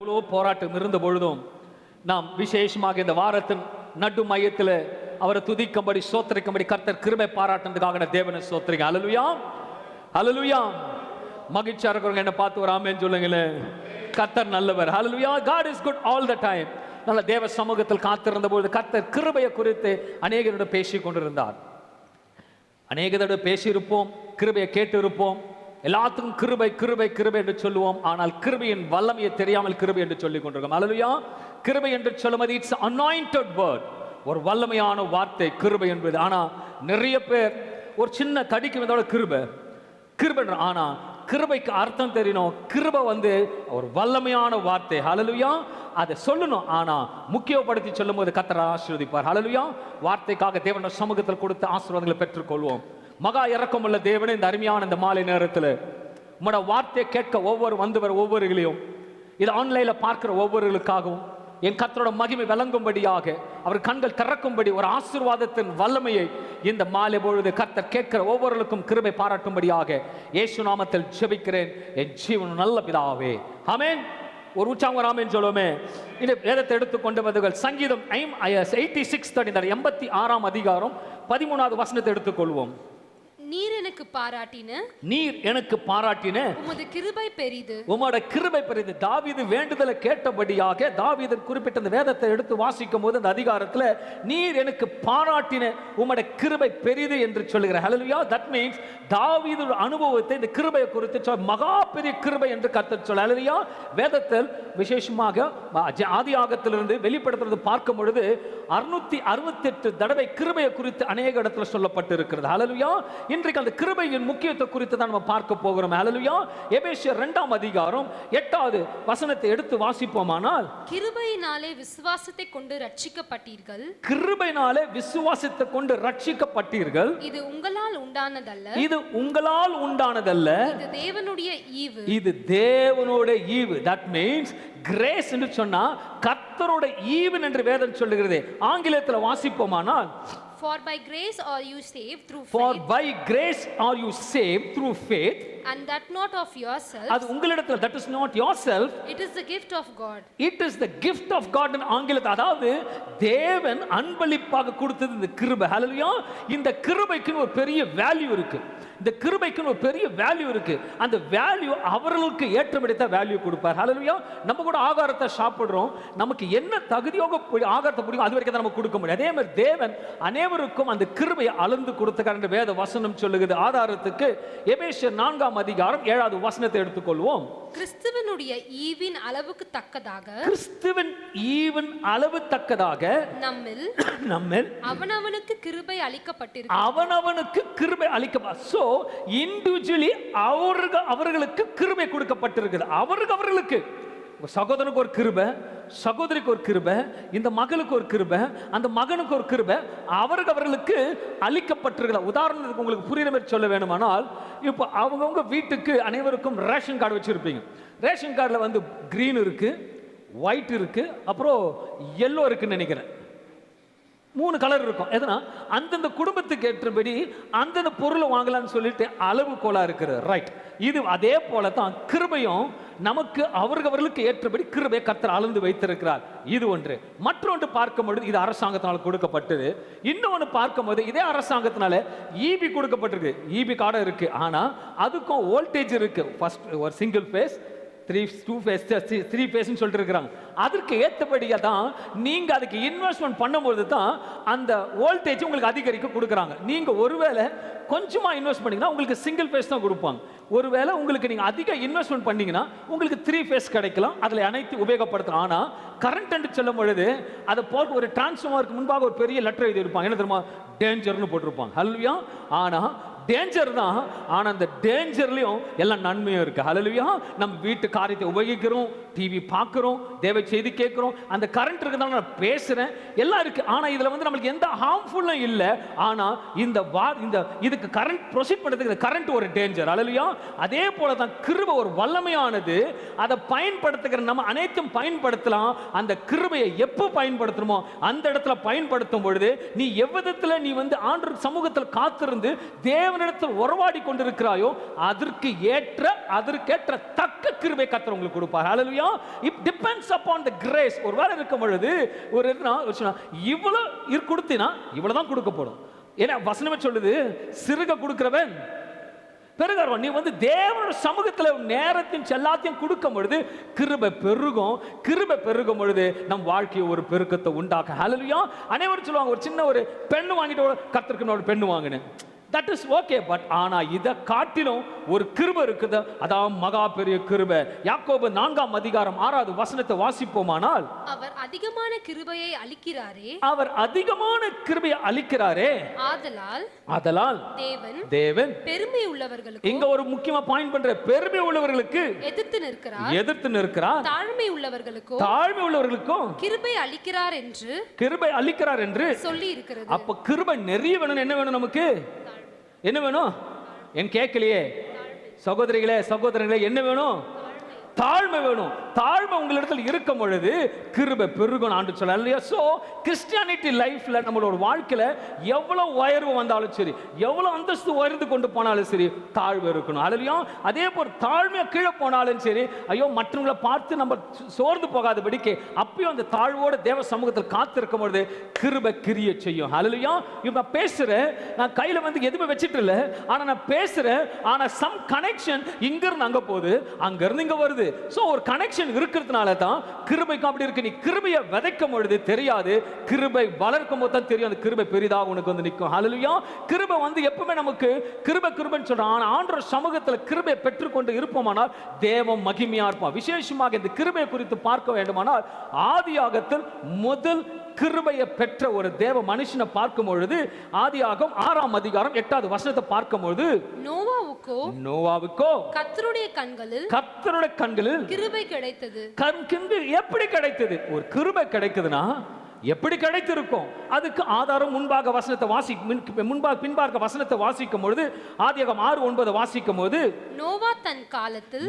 எவ்வளோ போராட்டம் இருந்த பொழுதும் நாம் விசேஷமாக இந்த வாரத்தின் நடு மையத்தில் அவரை துதிக்கும்படி சோத்திரிக்கும்படி கர்த்தர் கிருபை பாராட்டுறதுக்காக தேவனை சோத்திரிங்க. அல்லேலூயா அல்லேலூயா. மகிழ்ச்சியா இருக்கிறவங்க என்ன பார்த்து ஒரு ஆமென் சொல்லுங்களேன். கர்த்தர் நல்லவர். அல்லேலூயா. God is good all the time. நல்ல தேவ சமூகத்தில் காத்திருந்த பொழுது கர்த்தர் கிருபையை குறித்து அநேகரோடு பேசி கொண்டிருந்தார். அநேகரோடு பேசியிருப்போம், கிருபையை கேட்டு இருப்போம். எல்லாத்துக்கும் கிருபை கிருபை கிருபை என்று சொல்லுவோம். ஆனால் கிருபையின் வல்லமையை தெரியாமல் கிருபை என்று சொல்லிக் கொண்டிருக்கோம். அல்லேலூயா. கிருபை என்று சொல்லும்போது இட்ஸ் அனாயிண்டட் வேர்ட், ஒரு வல்லமையான வார்த்தை கிருபை என்பது. ஆனா நிறைய பேர் ஒரு சின்ன தடிக்கு வந்தோட கிருபை கிருபை, ஆனா கிருபைக்கு அர்த்தம் தெரியணும். கிருபை ஒரு வல்லமையான வார்த்தை. அல்லேலூயா. அதை சொல்லணும், ஆனா முக்கியப்படுத்தி சொல்லும் போது கர்த்தர் ஆசீர்வதிப்பார். அல்லேலூயா. வார்த்தைக்காக தேவனுடைய சமூகத்தில் கொடுத்த ஆசீர்வாதங்களை பெற்றுக்கொள்வோம். மகா இரக்கமுள்ள தேவனே, இந்த அருமையான இந்த மாலை நேரத்தில் உங்களோட வார்த்தையை கேட்க ஒவ்வொருவரையும் இது ஆன்லைன்ல பார்க்கிற ஒவ்வொருவர்களுக்காகவும் என் கர்த்தரோட மகிமை விளங்கும்படியாக அவர் கண்கள் திறக்கும்படி ஒரு ஆசீர்வாதத்தின் வல்லமையை இந்த மாலை பொழுது கர்த்தர் கேட்கிற ஒவ்வொருவருக்கும் கிருபை பாராட்டும்படியாக இயேசு நாமத்தில் ஜெபிக்கிறேன் என் ஜீவன் நல்ல பிதாவே, ஆமென். ஒரு உற்சாகம் ஆமென் சொல்லுவோமே. இந்த வேதத்தை எடுத்துக்கொண்டு வந்தவர்கள் சங்கீதம் 86 86 அதிகாரம் 13வது வசனத்தை எடுத்துக்கொள்வோம். நீர் எனக்கு பாராட்டின உமது கிருபை பெரிது, உம்முடைய கிருபை பெரிது. தாவீது வேண்டுதலை கேட்டபடியாக தாவீது குறிப்பிட்ட இந்த வேதத்தை எடுத்து வாசிக்கும் போது அந்த அதிகாரத்தில் நீர் எனக்கு பாராட்டின உம்முடைய கிருபை பெரிது என்று சொல்லுகிறார். ஹல்லேலூயா. தட் மீன்ஸ் தாவீது அனுபவத்தை இந்த கிருபையை குறித்து மகா பெரிய கிருபை என்று கர்த்தர் சொல்ல. ஹல்லேலூயா. வேதத்தில் விசேஷமாக ஆதியாகத்திலிருந்து வெளிப்படுத்துறது பார்க்கும் பொழுது 668 தடவை கிருபையை குறித்து அநேக இடத்துல சொல்லப்பட்டு இருக்கிறது. ஹல்லேலூயா. இன்றைக்கு அந்த கிருபையின் முக்கியத்துவம் குறித்து தான் நம்ம பார்க்க போகிறோம். ஹல்லேலூயா. எபேசியர் 2 அதிகாரம் 8வது வசனத்தை எடுத்து வாசிப்போமானால், கிருபையினாலே விசுவாசத்தை கொண்டு ரட்சிக்கப்பட்டீர்கள், கிருபையினாலே விசுவாசத்தை கொண்டு ரட்சிக்கப்பட்டீர்கள். இது உங்களால் உண்டானதல்ல, இது உங்களால் உண்டானதல்ல, இது தேவனுடைய ஈவு, இது தேவனுடைய ஈவு. தட் மீன்ஸ் கிரேஸ் என்று சொன்னா கர்த்தரோட ஈவு என்று வேதம் சொல்லுகிறது. ஆங்கிலத்தில் வாசிப்போமானால், For by grace are you saved through faith. For by grace are you saved through faith. And that not of yourself. அது உங்களிடத்தில், that is not yourself. It is the gift of God. It is the gift of God in ஆங்கிலத்தில். அதாவது தேவன் அன்பளிப்பாக கொடுத்தது இந்த கிருபை. ஹல்லேலூயா. இந்த கிருபைக்கு ஒரு பெரிய வேல்யூ இருக்கு. இந்த கிருபைக்கு ஒரு பெரிய வேல்யூ இருக்கு. அந்த வேல்யூ அவர்களுக்கு ஏற்றபடித்த வேல்யூ கொடுப்பார். ஹல்லேலூயா. நம்ம கூட ஆகாரத்தை சாப்பிடுறோம், நமக்கு என்ன தகுதியோக ஆகாரத்தை பிடிக்கும் அது வரைக்கும் தான் நம்ம கொடுக்க முடியும். அதே மாதிரி தேவன் அனைவருக்கும் அந்த கிருபையை அளந்து கொடுத்தார் என்று வேத வசனம் சொல்லுகிறது. ஆதாரத்துக்கு எபேசியர் 4 அதிகாரம் 7வது வசனத்தை எடுத்துக்கொள்வோம். கிறிஸ்துவினுடைய ஈவின் அளவுக்கு தக்கதாக, கிறிஸ்துவின் ஈவின் அளவு தக்கதாக நம்மில் அவனவனுக்கு கிருபை அளிக்கப்பட்டிருக்கிறது. அவனவனுக்கு கிருபை அளிக்கப்பட்ட. சோ இண்டிவிஜுவலி அவர்களுக்கு கிருபை கொடுக்கப்பட்டிருக்கிறது. அவர்களுக்கு சகோதரனுக்கு ஒரு கிருபை, சகோதரிக்கு ஒரு கிருபை, இந்த மகளுக்கு ஒரு கிருபை, அந்த மகனுக்கு ஒரு கிருபை அவர்களுக்கு அளிக்கப்பட்டிருக்கிறது. உதாரணத்துக்கு உங்களுக்கு புரியுற மாதிரி சொல்ல வேணுமானால், இப்போ அவங்கவுங்க வீட்டுக்கு அனைவருக்கும் ரேஷன் கார்டு வச்சிருப்பீங்க. ரேஷன் கார்டில் கிரீன் இருக்கு, ஒயிட் இருக்கு, அப்புறம் எல்லோ இருக்குன்னு நினைக்கிறேன். 3 கலர் இருக்கும். எதுனா அந்தந்த குடும்பத்துக்கு ஏற்றபடி அந்தந்த பொருளை வாங்கலாம்னு சொல்லிட்டு அளவு கோலா இருக்கிறது. ரைட். இது அதே போல தான் கிருபையும் நமக்கு அவர்களுக்கு ஏற்றபடி கிருபை கர்த்தர் அளந்து வைத்திருக்கிறார். இது ஒன்று. மற்றொன்று பார்க்கும்போது இது அரசாங்கத்தினால் கொடுக்கப்பட்டது. இன்னொன்று பார்க்கும்போது இதே அரசாங்கத்தினால ஈபி கொடுக்கப்பட்டிருக்கு. ஈபி கார்டு இருக்கு, ஆனா அதுக்கும் வோல்டேஜ் இருக்கு. ஃபர்ஸ்ட் ஒரு சிங்கிள் ஃபேஸ், 3 ஃபேஸ்ன்னு சொல்லிட்டு இருக்கிறாங்க. அதற்கு ஏற்றபடியாக தான் நீங்கள் அதுக்கு இன்வெஸ்ட்மெண்ட் பண்ணும்போது தான் அந்த வோல்டேஜ் உங்களுக்கு அதிகரிக்க கொடுக்குறாங்க. நீங்கள் ஒருவேளை கொஞ்சமாக இன்வெஸ்ட் பண்ணிங்கன்னா உங்களுக்கு சிங்கிள் ஃபேஸ் தான் கொடுப்பாங்க. ஒருவேளை உங்களுக்கு நீங்கள் அதிக இன்வெஸ்ட்மெண்ட் பண்ணீங்கன்னா உங்களுக்கு 3 ஃபேஸ் கிடைக்கலாம். அதில் அனைத்து உபயோகப்படுத்தலாம். ஆனால் கரண்ட் என்று சொல்லும் பொழுது அதை போட்டு ஒரு டிரான்ஸ்ஃபார்மருக்கு முன்பாக ஒரு பெரிய லெட்டர் எழுதி இருப்பாங்க. என்ன தெரியுமா? டேஞ்சர்னு போட்டிருப்பாங்க. ஹல்லேலூயா. ஆனால் டேஞ்சர் தான், ஆனால் அந்த டேஞ்சர்லையும் எல்லாம் நன்மையும் இருக்கு. ஹல்லேலூயா. நம்ம வீட்டு காரியத்தை உபயோகிக்கிறோம், டிவி பார்க்குறோம், தேவ செய்தி கேட்குறோம், அந்த கரண்ட் இருக்குதான நான் பேசுகிறேன், எல்லாம் இருக்கு. ஆனால் இதில் நம்மளுக்கு எந்த ஹார்ம்ஃபுல்லும் இல்லை. ஆனால் இந்த இதுக்கு கரண்ட் ப்ரொசீட் பண்ணுறதுக்கு கரண்ட் ஒரு டேஞ்சர். ஹல்லேலூயா. அதே போல தான் கிருபை ஒரு வல்லமையானது. அதை பயன்படுத்துகிற நம்ம அனைத்தும் பயன்படுத்தலாம். அந்த கிருபையை எப்போ பயன்படுத்தணுமோ அந்த இடத்துல பயன்படுத்தும் பொழுது நீ எவ்விதத்தில் நீ ஆண்டவர் சமூகத்தில் காத்திருந்து தேவ தேவனிடத்தில் உறவாடி கொண்டிருக்கிறாயோ அதற்கேற்ற தக்க கிருபை கர்த்தர் உங்களுக்கு கொடுப்பார். ஹல்லேலூயா. If depends upon the grace. ஒரு வேலை இருக்கும் பொழுது ஒரு இவ்வளோ கொடுத்தினா இவ்வளவுதான் கொடுக்கப்படும். ஏன்னா வசனமே சொல்லுது, சிறுக கொடுக்கிறவன் பெருகிறவன். நீ வந்து தேவனோட சமூகத்தில் நேரத்தின் எல்லாத்தையும் கொடுக்கும் பொழுது கிருபை பெருகும். கிருபை பெருகும் பொழுது நம் வாழ்க்கையை ஒரு பெருக்கத்தை உண்டாக்க. ஹல்லேலூயா. அனைவரும் சொல்லுவாங்க, ஒரு சின்ன ஒரு பெண்ணு வாங்கிட்டு கர்த்தருக்கு ஒரு பெண்ணு வாங்கினேன், தட் இஸ் ஓகே. பட் ஆனா இதை காட்டிலும் ஒரு கிருபை இருக்குது, அதான் மகா பெரிய கிருபை. யாக்கோபு 4:6 வாசிப்போமானால், அவர் அதிகமான கிருபையை அளிக்கிறாரே, அவர் அதிகமான கிருபையை அளிக்கிறாரே, ஆதலால் தேவன் பெருமை உள்ளவர்களுக்கு, இங்க ஒரு முக்கியமா பாயிண்ட் பண்ற, பெருமை உள்ளவர்களுக்கு எதிர்த்து நிற்கிறார், தாழ்மை உள்ளவர்களுக்கும் கிருபை அளிக்கிறார் என்று சொல்லி இருக்கிறது. அப்ப கிருபை நிறைய வேணும். என்ன வேணும் நமக்கு? என்ன வேணும்? என் கேட்கலையே சகோதரிகளே, என்ன வேணும்? தாழ்மை வேணும். தாழ்மை உங்களிடத்தில் இருக்கும் பொழுது கிருபை பெருகும் ஆண்டு சொல்ல. சோ கிறிஸ்டியானிட்டி லைஃப்ல நம்மளோட வாழ்க்கையில எவ்வளவு உயர்வு வந்தாலும் சரி, எவ்வளவு அந்தஸ்து உயர்ந்து கொண்டு போனாலும் சரி, தாழ்வு இருக்கணும். அதுலயும் அதே போல் தாழ்மையா கீழே போனாலும் சரி, ஐயோ மற்றவங்களை பார்த்து நம்ம சோர்ந்து போகாதபடிக்கு அப்பயும் அந்த தாழ்வோட தேவ சமூகத்தில் காத்திருக்கும் பொழுது கிருபை கிரிய செய்யும். அதுலயும் இப்ப பேசுறேன், நான் கையில வந்து எதுவுமே வச்சிட்டு இல்லை, ஆனா நான் பேசுறேன், ஆனா சம் கனெக்ஷன் இங்க இருந்து அங்க போகுது, அங்க இருந்து இங்க வருது. சோ ஒரு கனெக்ஷன் இருக்கிறதுனால தான் கிருபைக்கு அப்படி இருக்கு. நீ கிருபையை விதைக்கும் பொழுது தெரியாது, கிருபை வளர்க்கும் போது தான் தெரியும் அந்த கிருபை பெரிதாக உனக்கு வந்து நிற்கும். ஹல்லேலூயா. கிருபை வந்து எப்பவுமே நமக்கு கிருபைன்னு சொல்றான். ஆனா ஆண்டவர் சமூகத்தில் கிருபையை பெற்றுக்கொண்டு இருப்போமானால் தேவன் மகிமையா இருப்பான். விசேஷமாக இந்த கிருபையை குறித்து பார்க்க வேண்டுமானால் ஆதியாகத்தில் முதல் கிருபையை பெற்ற ஒரு தேவ மனுஷனை பார்க்கும் பொழுது ஆதியாகமம் 6:8 பார்க்கும் பொழுது, நோவாவுக்கோ கர்த்தருடைய கண்களில் கிருபை கிடைத்தது. எப்படி கிடைத்தது? ஒரு கிருபை கிடைக்குதுன்னா எப்படி கிடைத்திருக்கும்? அதுக்கு ஆதாரம் முன்பாக பின்பாக வாசிக்கும் பொழுது ஆதியாகமம் 6:9 வாசிக்கும் போது, நோவா தன் காலத்தில்,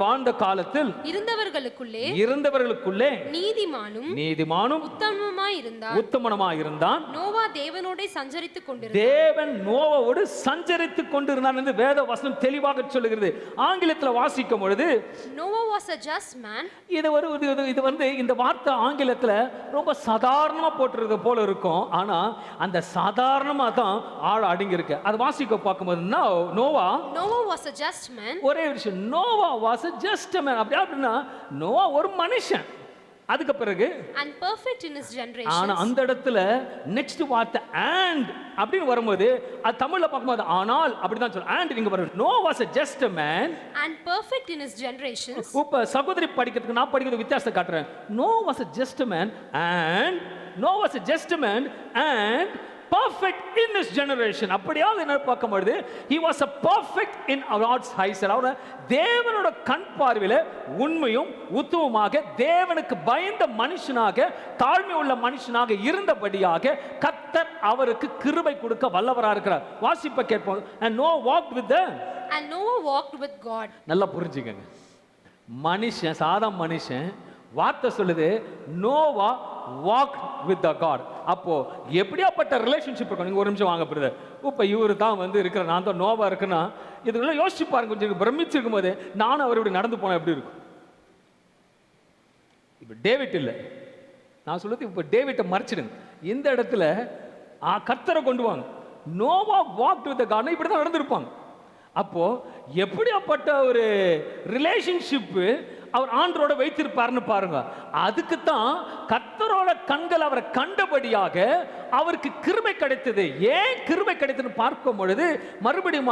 வாழ்ந்த காலத்தில் இருந்தவர்களுக்குள்ளே நீதிமானும் உத்தமனுமாய் இருந்தான். நோவா தேவனோடு சஞ்சரித்துக் கொண்டிருந்தான். தேவன் நோவாவோடு சஞ்சரித்துக் கொண்டிருந்தான் என்று வேத வசனம் தெளிவாக சொல்லுகிறது. ஆங்கிலத்தில் வாசிக்கும் பொழுது Noah was a just man. இது வந்து இந்த வார்த்தை ஆங்கிலத்தில் ரொம்ப சாதாரணமா போட்டுறது போல இருக்கும். ஆனா அந்த சாதாரணமா தான் ஆழ அடங்கி இருக்கு. அது வாசிக்க பார்க்கும்போது Noah was a just man. ஒரே விஷயம், Noah was a just man. அப்படின்னா நோவா ஒரு மனுஷன். அதுக்கு பிறகு and perfect in his generation. ஆனா அந்த இடத்துல நெக்ஸ்ட் வார்த்தை and அப்படினு வரும்போது அது தமிழ்ல பார்க்கும்போது ஆனால் அப்படி தான் சொல்றோம். and இங்க வருது. Noah was a just a man and perfect in his generations. இப்ப சகோதரி படிக்கிறதுக்கு நான் படிக்கிறது வித்தியாசம் காட்டுறேன். Noah was a just a man and perfect in his generation. அப்படியாவது என்ன பார்க்கும்போது he was a perfect in God's eyes. தேவனோட கண் பார்வையில உண்மையும் உத்தமமாக தேவனுக்கு பயந்த மனுஷனாக தாழ்மை உள்ள மனுஷனாக இருந்தபடியாக கர்த்தர் அவருக்கு கிருபை கொடுக்க வல்லவராக இருக்கிறார். வாசிப்ப கேட்போம். and Noah walked with God. நல்லா புரிஞ்சுக்கங்க. மனுஷன் சாதா மனுஷன் வார்த்தை சொல்லுது Noah walked with the God. அப்போ எப்படியாப்பட்ட ரிலேஷன்ஷிப் இருக்கும்? நீங்க ஒரு நிமிஷம் வாங்க பிரதர். இப்ப இவரு தான் வந்து இருக்கிற, நான் தான் நோவா இருக்குன்னா இதுக்குள்ள யோசிச்சு பாருங்க. கொஞ்சம் பிரமிச்சிருக்கும் போது நானும் அவர் இப்படி நடந்து போனா எப்படி இருக்கும்? இப்ப டேவிட் இல்லை, நான் சொல்றது இப்ப டேவிட்டை மறைச்சிடுங்க. இந்த இடத்துல கர்த்தரை கொண்டு வாங்க. Noah walked with the God இப்படி தான் நடந்திருப்பாங்க. அப்போ எப்படியாப்பட்ட ஒரு ரிலேஷன்ஷிப் அவர் ஆண்டரோட வைத்திருப்பார்னு பாருங்க. அதுக்கு தான் கர்த்தரோட கண்கள் அவரை கண்டபடியாக அவருக்கு கிருபை கிடைத்தது. ஏன் கிருபை கிடைத்தது பார்க்கும் பொழுது மறுபடியும்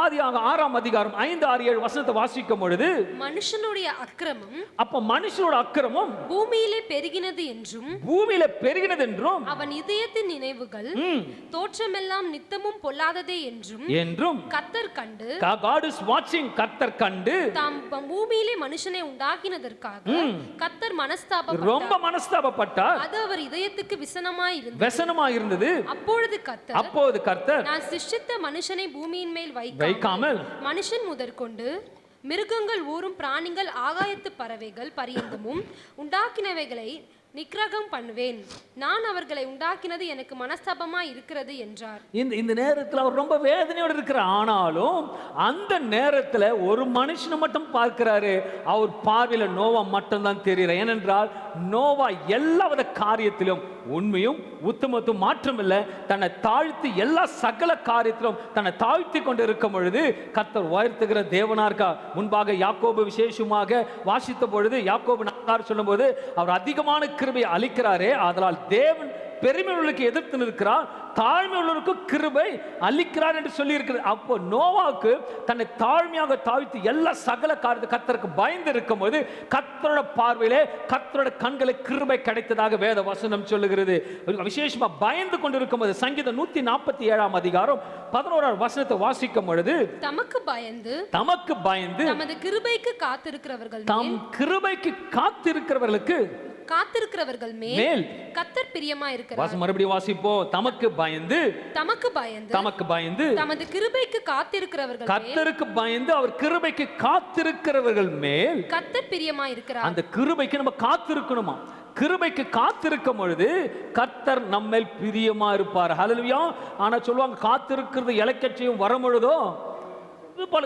ஆதியாகமம் 6:5, 6, 7 வாசிக்கும் பொழுது மனுஷனுடைய அக்கிரமம், அப்ப மனுஷனோட அக்கிரமம் பூமியிலே பெருகினது என்றும் அவன் இதயத்தின் நினைவுகள் தோற்றமெல்லாம் நித்தமும் பொல்லாததே என்றும் கர்த்தர் கண்டு, God is watching, கர்த்தர் கண்டு தாம் பூமியிலே மனுஷனை உண்டாக்கினதற்காக கர்த்தர் ரொம்ப மனஸ்தாபப்பட்டார். அது அவர் இதயத்துக்கு விசனமாய் இருந்தது. அப்பொழுது கர்த்தர் நான் சிருஷ்டித்த மனுஷனை பூமியின் மேல் வைக்காமல் மனுஷன் முதற்கொண்டு மிருகங்கள் ஊரும் பிராணிகள் ஆகாயத்து பறவைகள் பரியந்தமும் உண்டாக்கினவைகளை நிக்கிரகம் பண்ணுவேன். நான் அவர்களை உண்டாக்கினது எனக்கு மனஸ்தாபமா இருக்கிறது என்றார். இந்த நேரத்தில் அவர் ரொம்ப வேதனையோடு இருக்கிறார். ஆனாலும் அந்த நேரத்தில் ஒரு மனுஷனை மட்டும் பார்க்கிறாரு. அவர் பார்வையில நோவா மட்டும்தான் தெரிகிறார். ஏனென்றால் நோவா எல்லாவித காரியத்திலும் உண்மையும் உத்தமத்தும் மாற்றமில்லை. தன்னை தாழ்த்தி எல்லா சகல காரியத்திலும் தன்னை தாழ்த்தி கொண்டு இருக்கும் பொழுது கர்த்தர் உயர்த்துகிற தேவனா இருக்கா. முன்பாக யாக்கோபு விசேஷமாக வாசித்த பொழுது யாக்கோபு 4 சொல்லும்போது அவர் அதிகமான கிருபை அளிக்கிறாரே, அதனால் தேவன் பெருமை உள்ளவர்களுக்கு எதிர்த்து நிற்கிறார், தாழ்மை உள்ளவருக்கு கிருபை அளிக்கிறார் என்று சொல்லி இருக்கிறது. அப்போ நோவாவுக்கு தன்னை தாழ்மையாக தாழ்த்தி எல்லா சகல காரியத்தை கர்த்தருக்கு பயந்து இருக்கும் போது கர்த்தரோட பார்வையிலே கர்த்தரோட கண்களை கிருபை கிடைத்ததாக வேத வசனம் சொல்லுகிறது. விசேஷமா பயந்து கொண்டிருக்கும் போது சங்கீதம் 147 அதிகாரம் 11 வசனத்தை வாசிக்கும் பொழுது தமக்கு பயந்து தமது கிருபைக்கு காத்திருக்கிறவர்கள் தம் கிருபைக்கு காத்திருக்கிறவர்களுக்கு மேல் கர்த்தர் பிரியமா இருக்கிறார். மறுபடியும் வாசிப்போம். தமக்கு பயந்து தமது கிருபைக்கு காத்திருக்கிறவர்கள் கர்த்தருக்கு பயந்து அவர் கிருபைக்கு காத்திருக்கிறவர்கள் மேல் கர்த்தர் பிரியமா இருக்கிறார். அந்த கிருபைக்கு நம்ம காத்திருக்கணுமா? கிருபைக்கு காத்திருக்கும் பொழுது கர்த்தர் நம்மேல் பிரியமா இருப்பார். ஹல்லேலூயா. ஆனா சொல்லுவாங்க காத்திருக்கிறது இலக்கட்சியும் வரும் பொழுதோ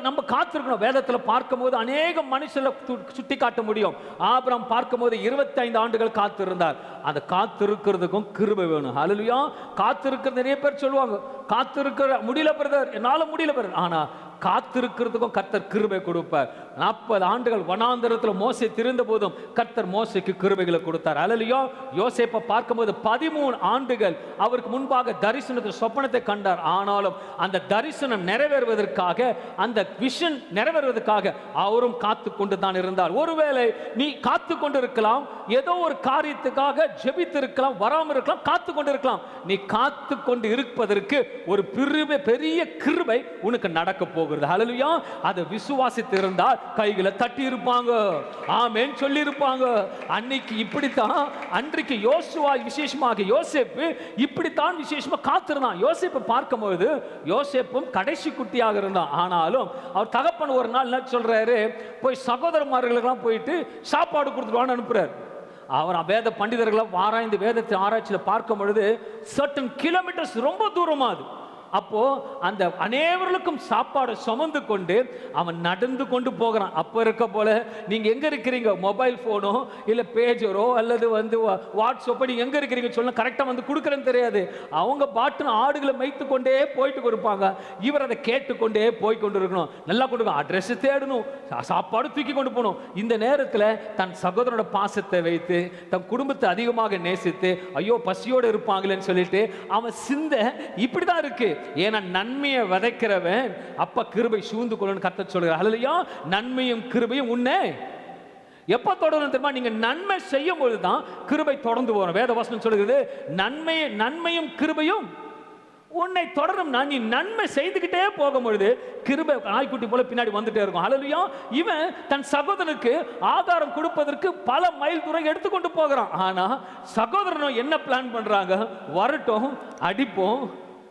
நம்ம காத்திருக்கணும். வேதத்தில் பார்க்கும்போது அநேக மனுஷரை சுட்டி காட்ட முடியும். ஆபிரகாம் பார்க்கும்போது 25 ஆண்டுகள் காத்திருந்தார். அந்த காத்திருக்கிறதுக்கும் கிருபை வேணும். ஹல்லேலூயா. காத்திருக்கிறது நிறைய பேர் சொல்லுவாங்க காத்திருக்கிற முடியல பிரதர், என்னால முடியல பிரதர். ஆனா காத்திருக்கிறதுக்கும் கர்த்தர் கிருபை கொடுப்பார். 40 ஆண்டுகள் வனாந்தரத்தில் மோசே திரிந்த போதும் கர்த்தர் மோசேக்கு கிருபைகளை கொடுத்தார். ஹல்லேலூயா. யோசேப்பை பார்க்கும்போது 13 ஆண்டுகள் அவருக்கு முன்பாக தரிசனத்தில் சொப்பனத்தை கண்டார். ஆனாலும் அந்த தரிசனம் நிறைவேறுவதற்காக, அந்த விஷன் நிறைவேறுவதற்காக அவரும் காத்து கொண்டு தான் இருந்தார். ஒருவேளை நீ காத்து கொண்டு இருக்கலாம், ஏதோ ஒரு காரியத்துக்காக ஜெபித்து இருக்கலாம், வராமல் இருக்கலாம், காத்து கொண்டு இருக்கலாம். நீ காத்து கொண்டு இருப்பதற்கு ஒரு பெரிய கிருபை உனக்கு நடக்க போகிறது. ஹல்லேலூயா. அதை விசுவாசித்து இருந்தால் கைகளை தட்டி இருப்பாங்க, ஆமென் சொல்லி இருப்பாங்க. அன்னைக்கு இப்படித்தான், அன்றைக்கு யோசுவா விசேஷமாக யோசேப்பு இப்படித்தான் விசேஷமா காத்திருந்தான். யோசேப்பை பார்க்கும்போது யோசேப்பும் கடைசி குட்டியாக இருந்தான். ஆனாலும் அவர் தகப்பன் ஒரு நாள் என்ன சொல்றாரு, போய் சகோதரமார்களுக்கெல்லாம் போயிட்டு சாப்பாடு கொடுத்துருவான்னு அனுப்புறாரு. அவர் வேத பண்டிதர்களை ஆராய்ந்து வேதத்தை ஆராய்ச்சியில் பார்க்கும் பொழுது சர்டன் கிலோமீட்டர்ஸ் ரொம்ப தூரமா அது. அப்போ அந்த அனைவருக்கும் சாப்பாடு சுமந்து கொண்டு அவன் நடந்து கொண்டு போகிறான். அப்போ இருக்க போல நீங்க எங்க இருக்கிறீங்க, மொபைல் போனோ இல்ல பேஜரோ அல்லது வாட்ஸ்அப்போ நீங்க எங்க இருக்கிறீங்க சொல்ல கரெக்டா வந்து கொடுக்குறேன்னு தெரியாது. அவங்க பாட்டு ஆடுகளை மேய்த்து கொண்டே போயிட்டு கொடுப்பாங்க. இவர் அதை கேட்டுக்கொண்டே போய் கொண்டு இருக்கணும். நல்லா கொடுக்கணும், அட்ரஸ் தேடணும், சாப்பாடு தூக்கி கொண்டு போகணும். இந்த நேரத்தில் தன் சகோதரனோட பாசத்தை வைத்து தன் குடும்பத்தை அதிகமாக நேசித்து ஐயோ பசியோடு இருப்பாங்களேன்னு சொல்லிட்டு அவன் சிந்த இப்படிதான் இருக்கு. ஏன்னா நன்மையை விதைக்கிறவன் அப்ப கிருபை சூழ்ந்து கொள்ளணும் கர்த்தர் சொல்கிறார். ஹல்லேலூயா. நன்மையும் கிருபையும் உன்னை எப்ப தொடரும் தெரியுமா? நீங்க நன்மை செய்யும் பொழுதுதான் கிருபை தொடர்ந்து வரும். வேத வசனம் சொல்கிறது நன்மையும் கிருபையும் உன்னை தொடரும். நீ நன்மை செய்துகிட்டே போகும்பொழுது கிருபை நாய்க்குட்டி போல பின்னாடி வந்துட்டே இருக்கும். ஹல்லேலூயா. இவன் தன் சகோதரனுக்கு ஆதாரம் கொடுப்பதற்கு பல மைல் தூரம் எடுத்துக்கொண்டு போகிறான். ஆனா சகோதரனும் என்ன பிளான் பண்றாங்க, வரட்டும் அடிப்போம்,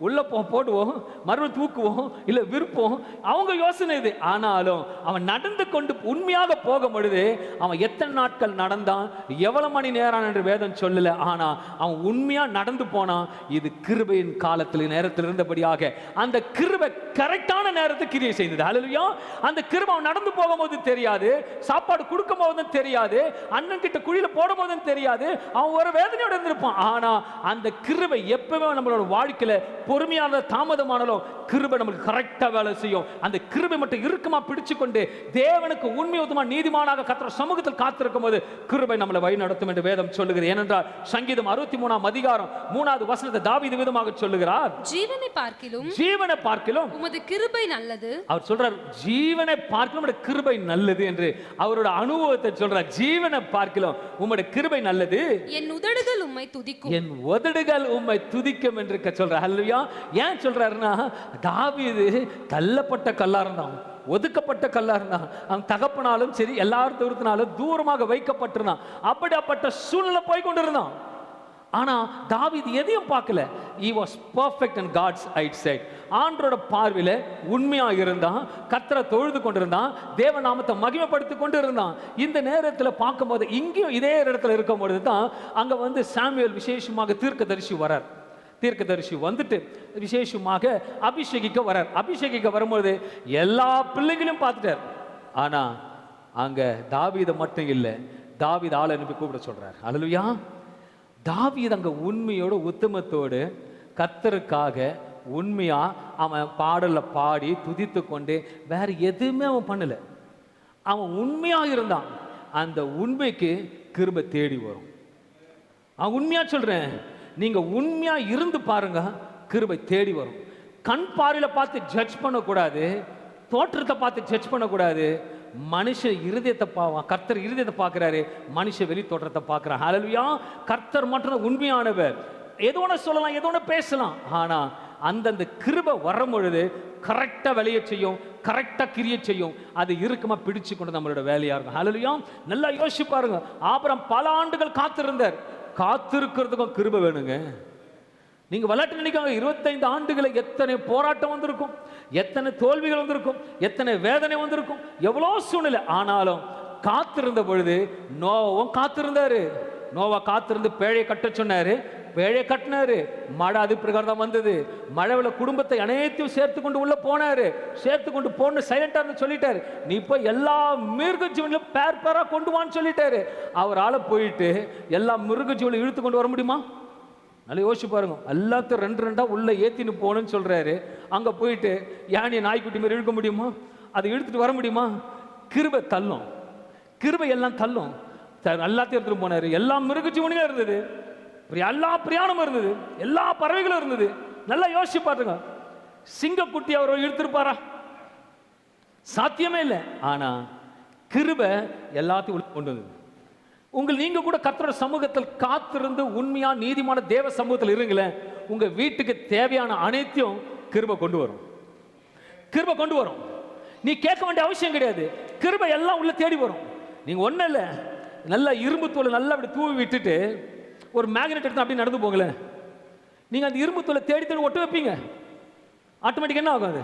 உள்ள போடுவோம், மறுபடியும் தூக்குவோம், இல்ல விற்போம், அவங்க யோசனை இது. ஆனாலும் அவன் நடந்து கொண்டு உண்மையாக போகும் பொழுது அவன் எத்தனை நாட்கள் நடந்தான், எவ்வளவு மணி நேரம் என்று வேதம் சொல்லல. ஆனா அவன் உண்மையா நடந்து போனான். இது கிருபையின் காலத்தில் நேரத்தில் இருந்தபடியாக அந்த கிருபை கரெக்டான நேரத்துக்கு கிரியை செய்தது. ஹல்லேலூயா. அந்த கிருபை அவன் நடந்து போகும்போது தெரியாது, சாப்பாடு கொடுக்கும் போதும் தெரியாது, அண்ணன் கிட்ட குழியில போடும் போதும் தெரியாது, அவன் ஒரு வேதனையோடு இருந்திருப்பான். ஆனா அந்த கிருபை எப்பவுமே நம்மளோட வாழ்க்கையில பொறுமையான தாமதமானாலும் கிருபை நமக்கு கரெக்டா வேலை செய்யும். அந்த கிருபை மட்டும் இறுக்கமா பிடிச்சு கொண்டு தேவனுக்கு உண்மையுமா நீதிமானாக கர்த்தர் சமூகத்தில் காத்திருக்கும் போது கிருபை நம்மளை வழி நடத்தும் என்று வேதம் சொல்லுகிறது. ஏனென்றால் சங்கீதம் 63 அதிகாரம் 3வது வசனத்தை தாவீது விதமாக சொல்லுகிறார், ஜீவனை பார்க்கிலும் உமது கிருபை நல்லது. அவர் சொல்றார் ஜீவனை பார்க்கிலும் உம்முடைய கிருபை நல்லது என்று அவரோட அனுபவத்தை சொல்றார். ஜீவனை பார்க்கிலும் உம்முடைய கிருபை நல்லது, என் உதடுகள் உம்மை துதிக்கும், என் உதடுகள் உம்மை துதிக்கும் என்று சொல்றார். ஹல்லேலூயா. ஏன் சொல்றாருன்னா தாவீது தள்ளப்பட்ட கல்லா இருந்தான், ஒதுக்கப்பட்ட கல்லா இருந்தான். அவன் தகப்பனாலும் சரி எல்லாரும் தூரத்தினாலும் தூரமாக வைக்கப்பட்டிருந்தான். அப்படிப்பட்ட சூழ்நிலை போய் கொண்டிருந்தான். ஆனா தாவீது எதையும் பார்க்கல. he was perfect in God's eyesight. ஆண்டவரோட பார்வையில உண்மையா இருந்தான், கர்த்தரை தொழுது கொண்டிருந்தான், தேவ நாமத்தை மகிமைப்படுத்தி கொண்டு இருந்தான். இந்த நேரத்தில் பார்க்கும்போது இங்கேயும் இதே இடத்துல இருக்கும் பொழுது தான் அங்க வந்து சாமுவேல் விசேஷமாக தீர்க்கதரிசி வரார். தீர்க்கதரிசி வந்துட்டு விசேஷமாக அபிஷேகிக்க வரார். அபிஷேகிக்க வரும்போது எல்லா பிள்ளைகளையும் பார்த்துட்டார். ஆனா அங்க தாவீதை மட்டும் இல்லை, தாவீது ஆளை அனுப்பி கூப்பிட சொல்றார். அல்லேலூயா. தாவீது அங்க உண்மையோடு உத்தமத்தோடு கர்த்தருக்காக உண்மையா அவன் பாடல பாடி துதித்து கொண்டு வேற எதுவுமே அவன் பண்ணல. அவன் உண்மையா இருந்தான். அந்த உண்மைக்கு கிருபை தேடி வரும். அவன் உண்மையா சொல்றேன், நீங்க உண்மையா இருந்து பாருங்க, கிருபை தேடி வரும். கண் பார்வையில பார்த்து ஜட்ஜ் பண்ணக்கூடாது, தோற்றத்தை பார்த்து ஜட்ஜ் பண்ணக்கூடாது. மனுஷ இருதயத்தை கர்த்தர் இருதயத்தை பார்க்கிறாரு, மனுஷ வெளி தோற்றத்தை பார்க்கிறார். ஹல்லேலூயா. கர்த்தர் மட்டும் உண்மையானவர். ஏதோ ஒன்று சொல்லலாம், ஏதோ ஒன்று பேசலாம், ஆனா அந்தந்த கிருபை வரும் பொழுது கரெக்டா வேலையை செய்யும், கரெக்டா கிரியை செய்யும். அது இருக்குமா பிடிச்சு கொண்டு நம்மளோட வேலையா இருக்கும். ஹல்லேலூயா. நல்லா யோசிச்சு பாருங்க. ஆபிரகாம் பல ஆண்டுகள் காத்திருந்தார். காத்திருக்கிறதுக்கும் கிருபை வேணுங்க. நீங்க விளையாட்டு நினைக்காங்க, 25 ஆண்டுகளை எத்தனை போராட்டம் வந்திருக்கும், எத்தனை தோல்விகள் வந்திருக்கும், எத்தனை வேதனை வந்திருக்கும், எவ்வளோ சூழ்நிலை. ஆனாலும் காத்திருந்த பொழுது நோவாவும் காத்திருந்தாரு. நோவா காத்திருந்து பேழையை கட்ட சொன்னாரு, பேழையை கட்டினாரு. மழை அது பிரகாரம் தான் வந்தது. மழையில குடும்பத்தை அனைத்தையும் சேர்த்து கொண்டு உள்ள போனாரு. சேர்த்து கொண்டு போன சைலண்டா சொல்லிட்டாரு, நீ போய் எல்லா மிருக ஜீவனையும் பேர் பேரா கொண்டு வான்னு சொல்லிட்டாரு. அவரால் போயிட்டு எல்லா மிருக ஜீவனை இழுத்து கொண்டு வர முடியுமா? நல்லா யோசிச்சு பாருங்க. எல்லாத்தையும் 2 உள்ள ஏத்தின்னு போகணும்னு சொல்றாரு. அங்க போயிட்டு யானையை நாய்க்குட்டி மாதிரி இழுக்க முடியுமா? அதை இழுத்துட்டு வர முடியுமா? கிருபை தள்ளும், கிருபை எல்லாம் தள்ளும். எல்லாத்தையும் எடுத்துட்டு போனாரு. எல்லா மிருக ஜீவனையும் இருந்தது, எல்லா பிரயாணமும் இருந்தது, எல்லா பறவைகளும் இருந்தது. நல்லா யோசிச்சு பாருங்க. சிங்கக்குட்டி அவர் இழுத்துருப்பாரா? சாத்தியமே இல்லை. ஆனா கிருபை எல்லாத்தையும் உள்ள கொண்டு வந்தது. நீங்க கூட கர்த்தரோட சமூகத்தில் காத்திருந்து உண்மையா நீதிமான தேவ சமூகத்தில் இருங்களேன், உங்க வீட்டுக்கு தேவையான அனைத்தையும் கிருபை கொண்டு வரும். கிருபை கொண்டு வரும். நீ கேட்க வேண்டிய அவசியம் கிடையாது. கிருபை எல்லாம் உள்ள தேடி வரும். நீங்க ஒண்ணு இல்லை, நல்லா இரும்பு தோலை நல்லா அப்படி தூவி விட்டுட்டு ஒரு மேக்னெட் எடுத்து அப்படி நடந்து போங்களேன். நீங்க அந்த இரும்பு தோலை தேடி தேடி ஒட்ட வைப்பீங்க, ஆட்டோமேட்டிக் என்ன ஆகும்? அது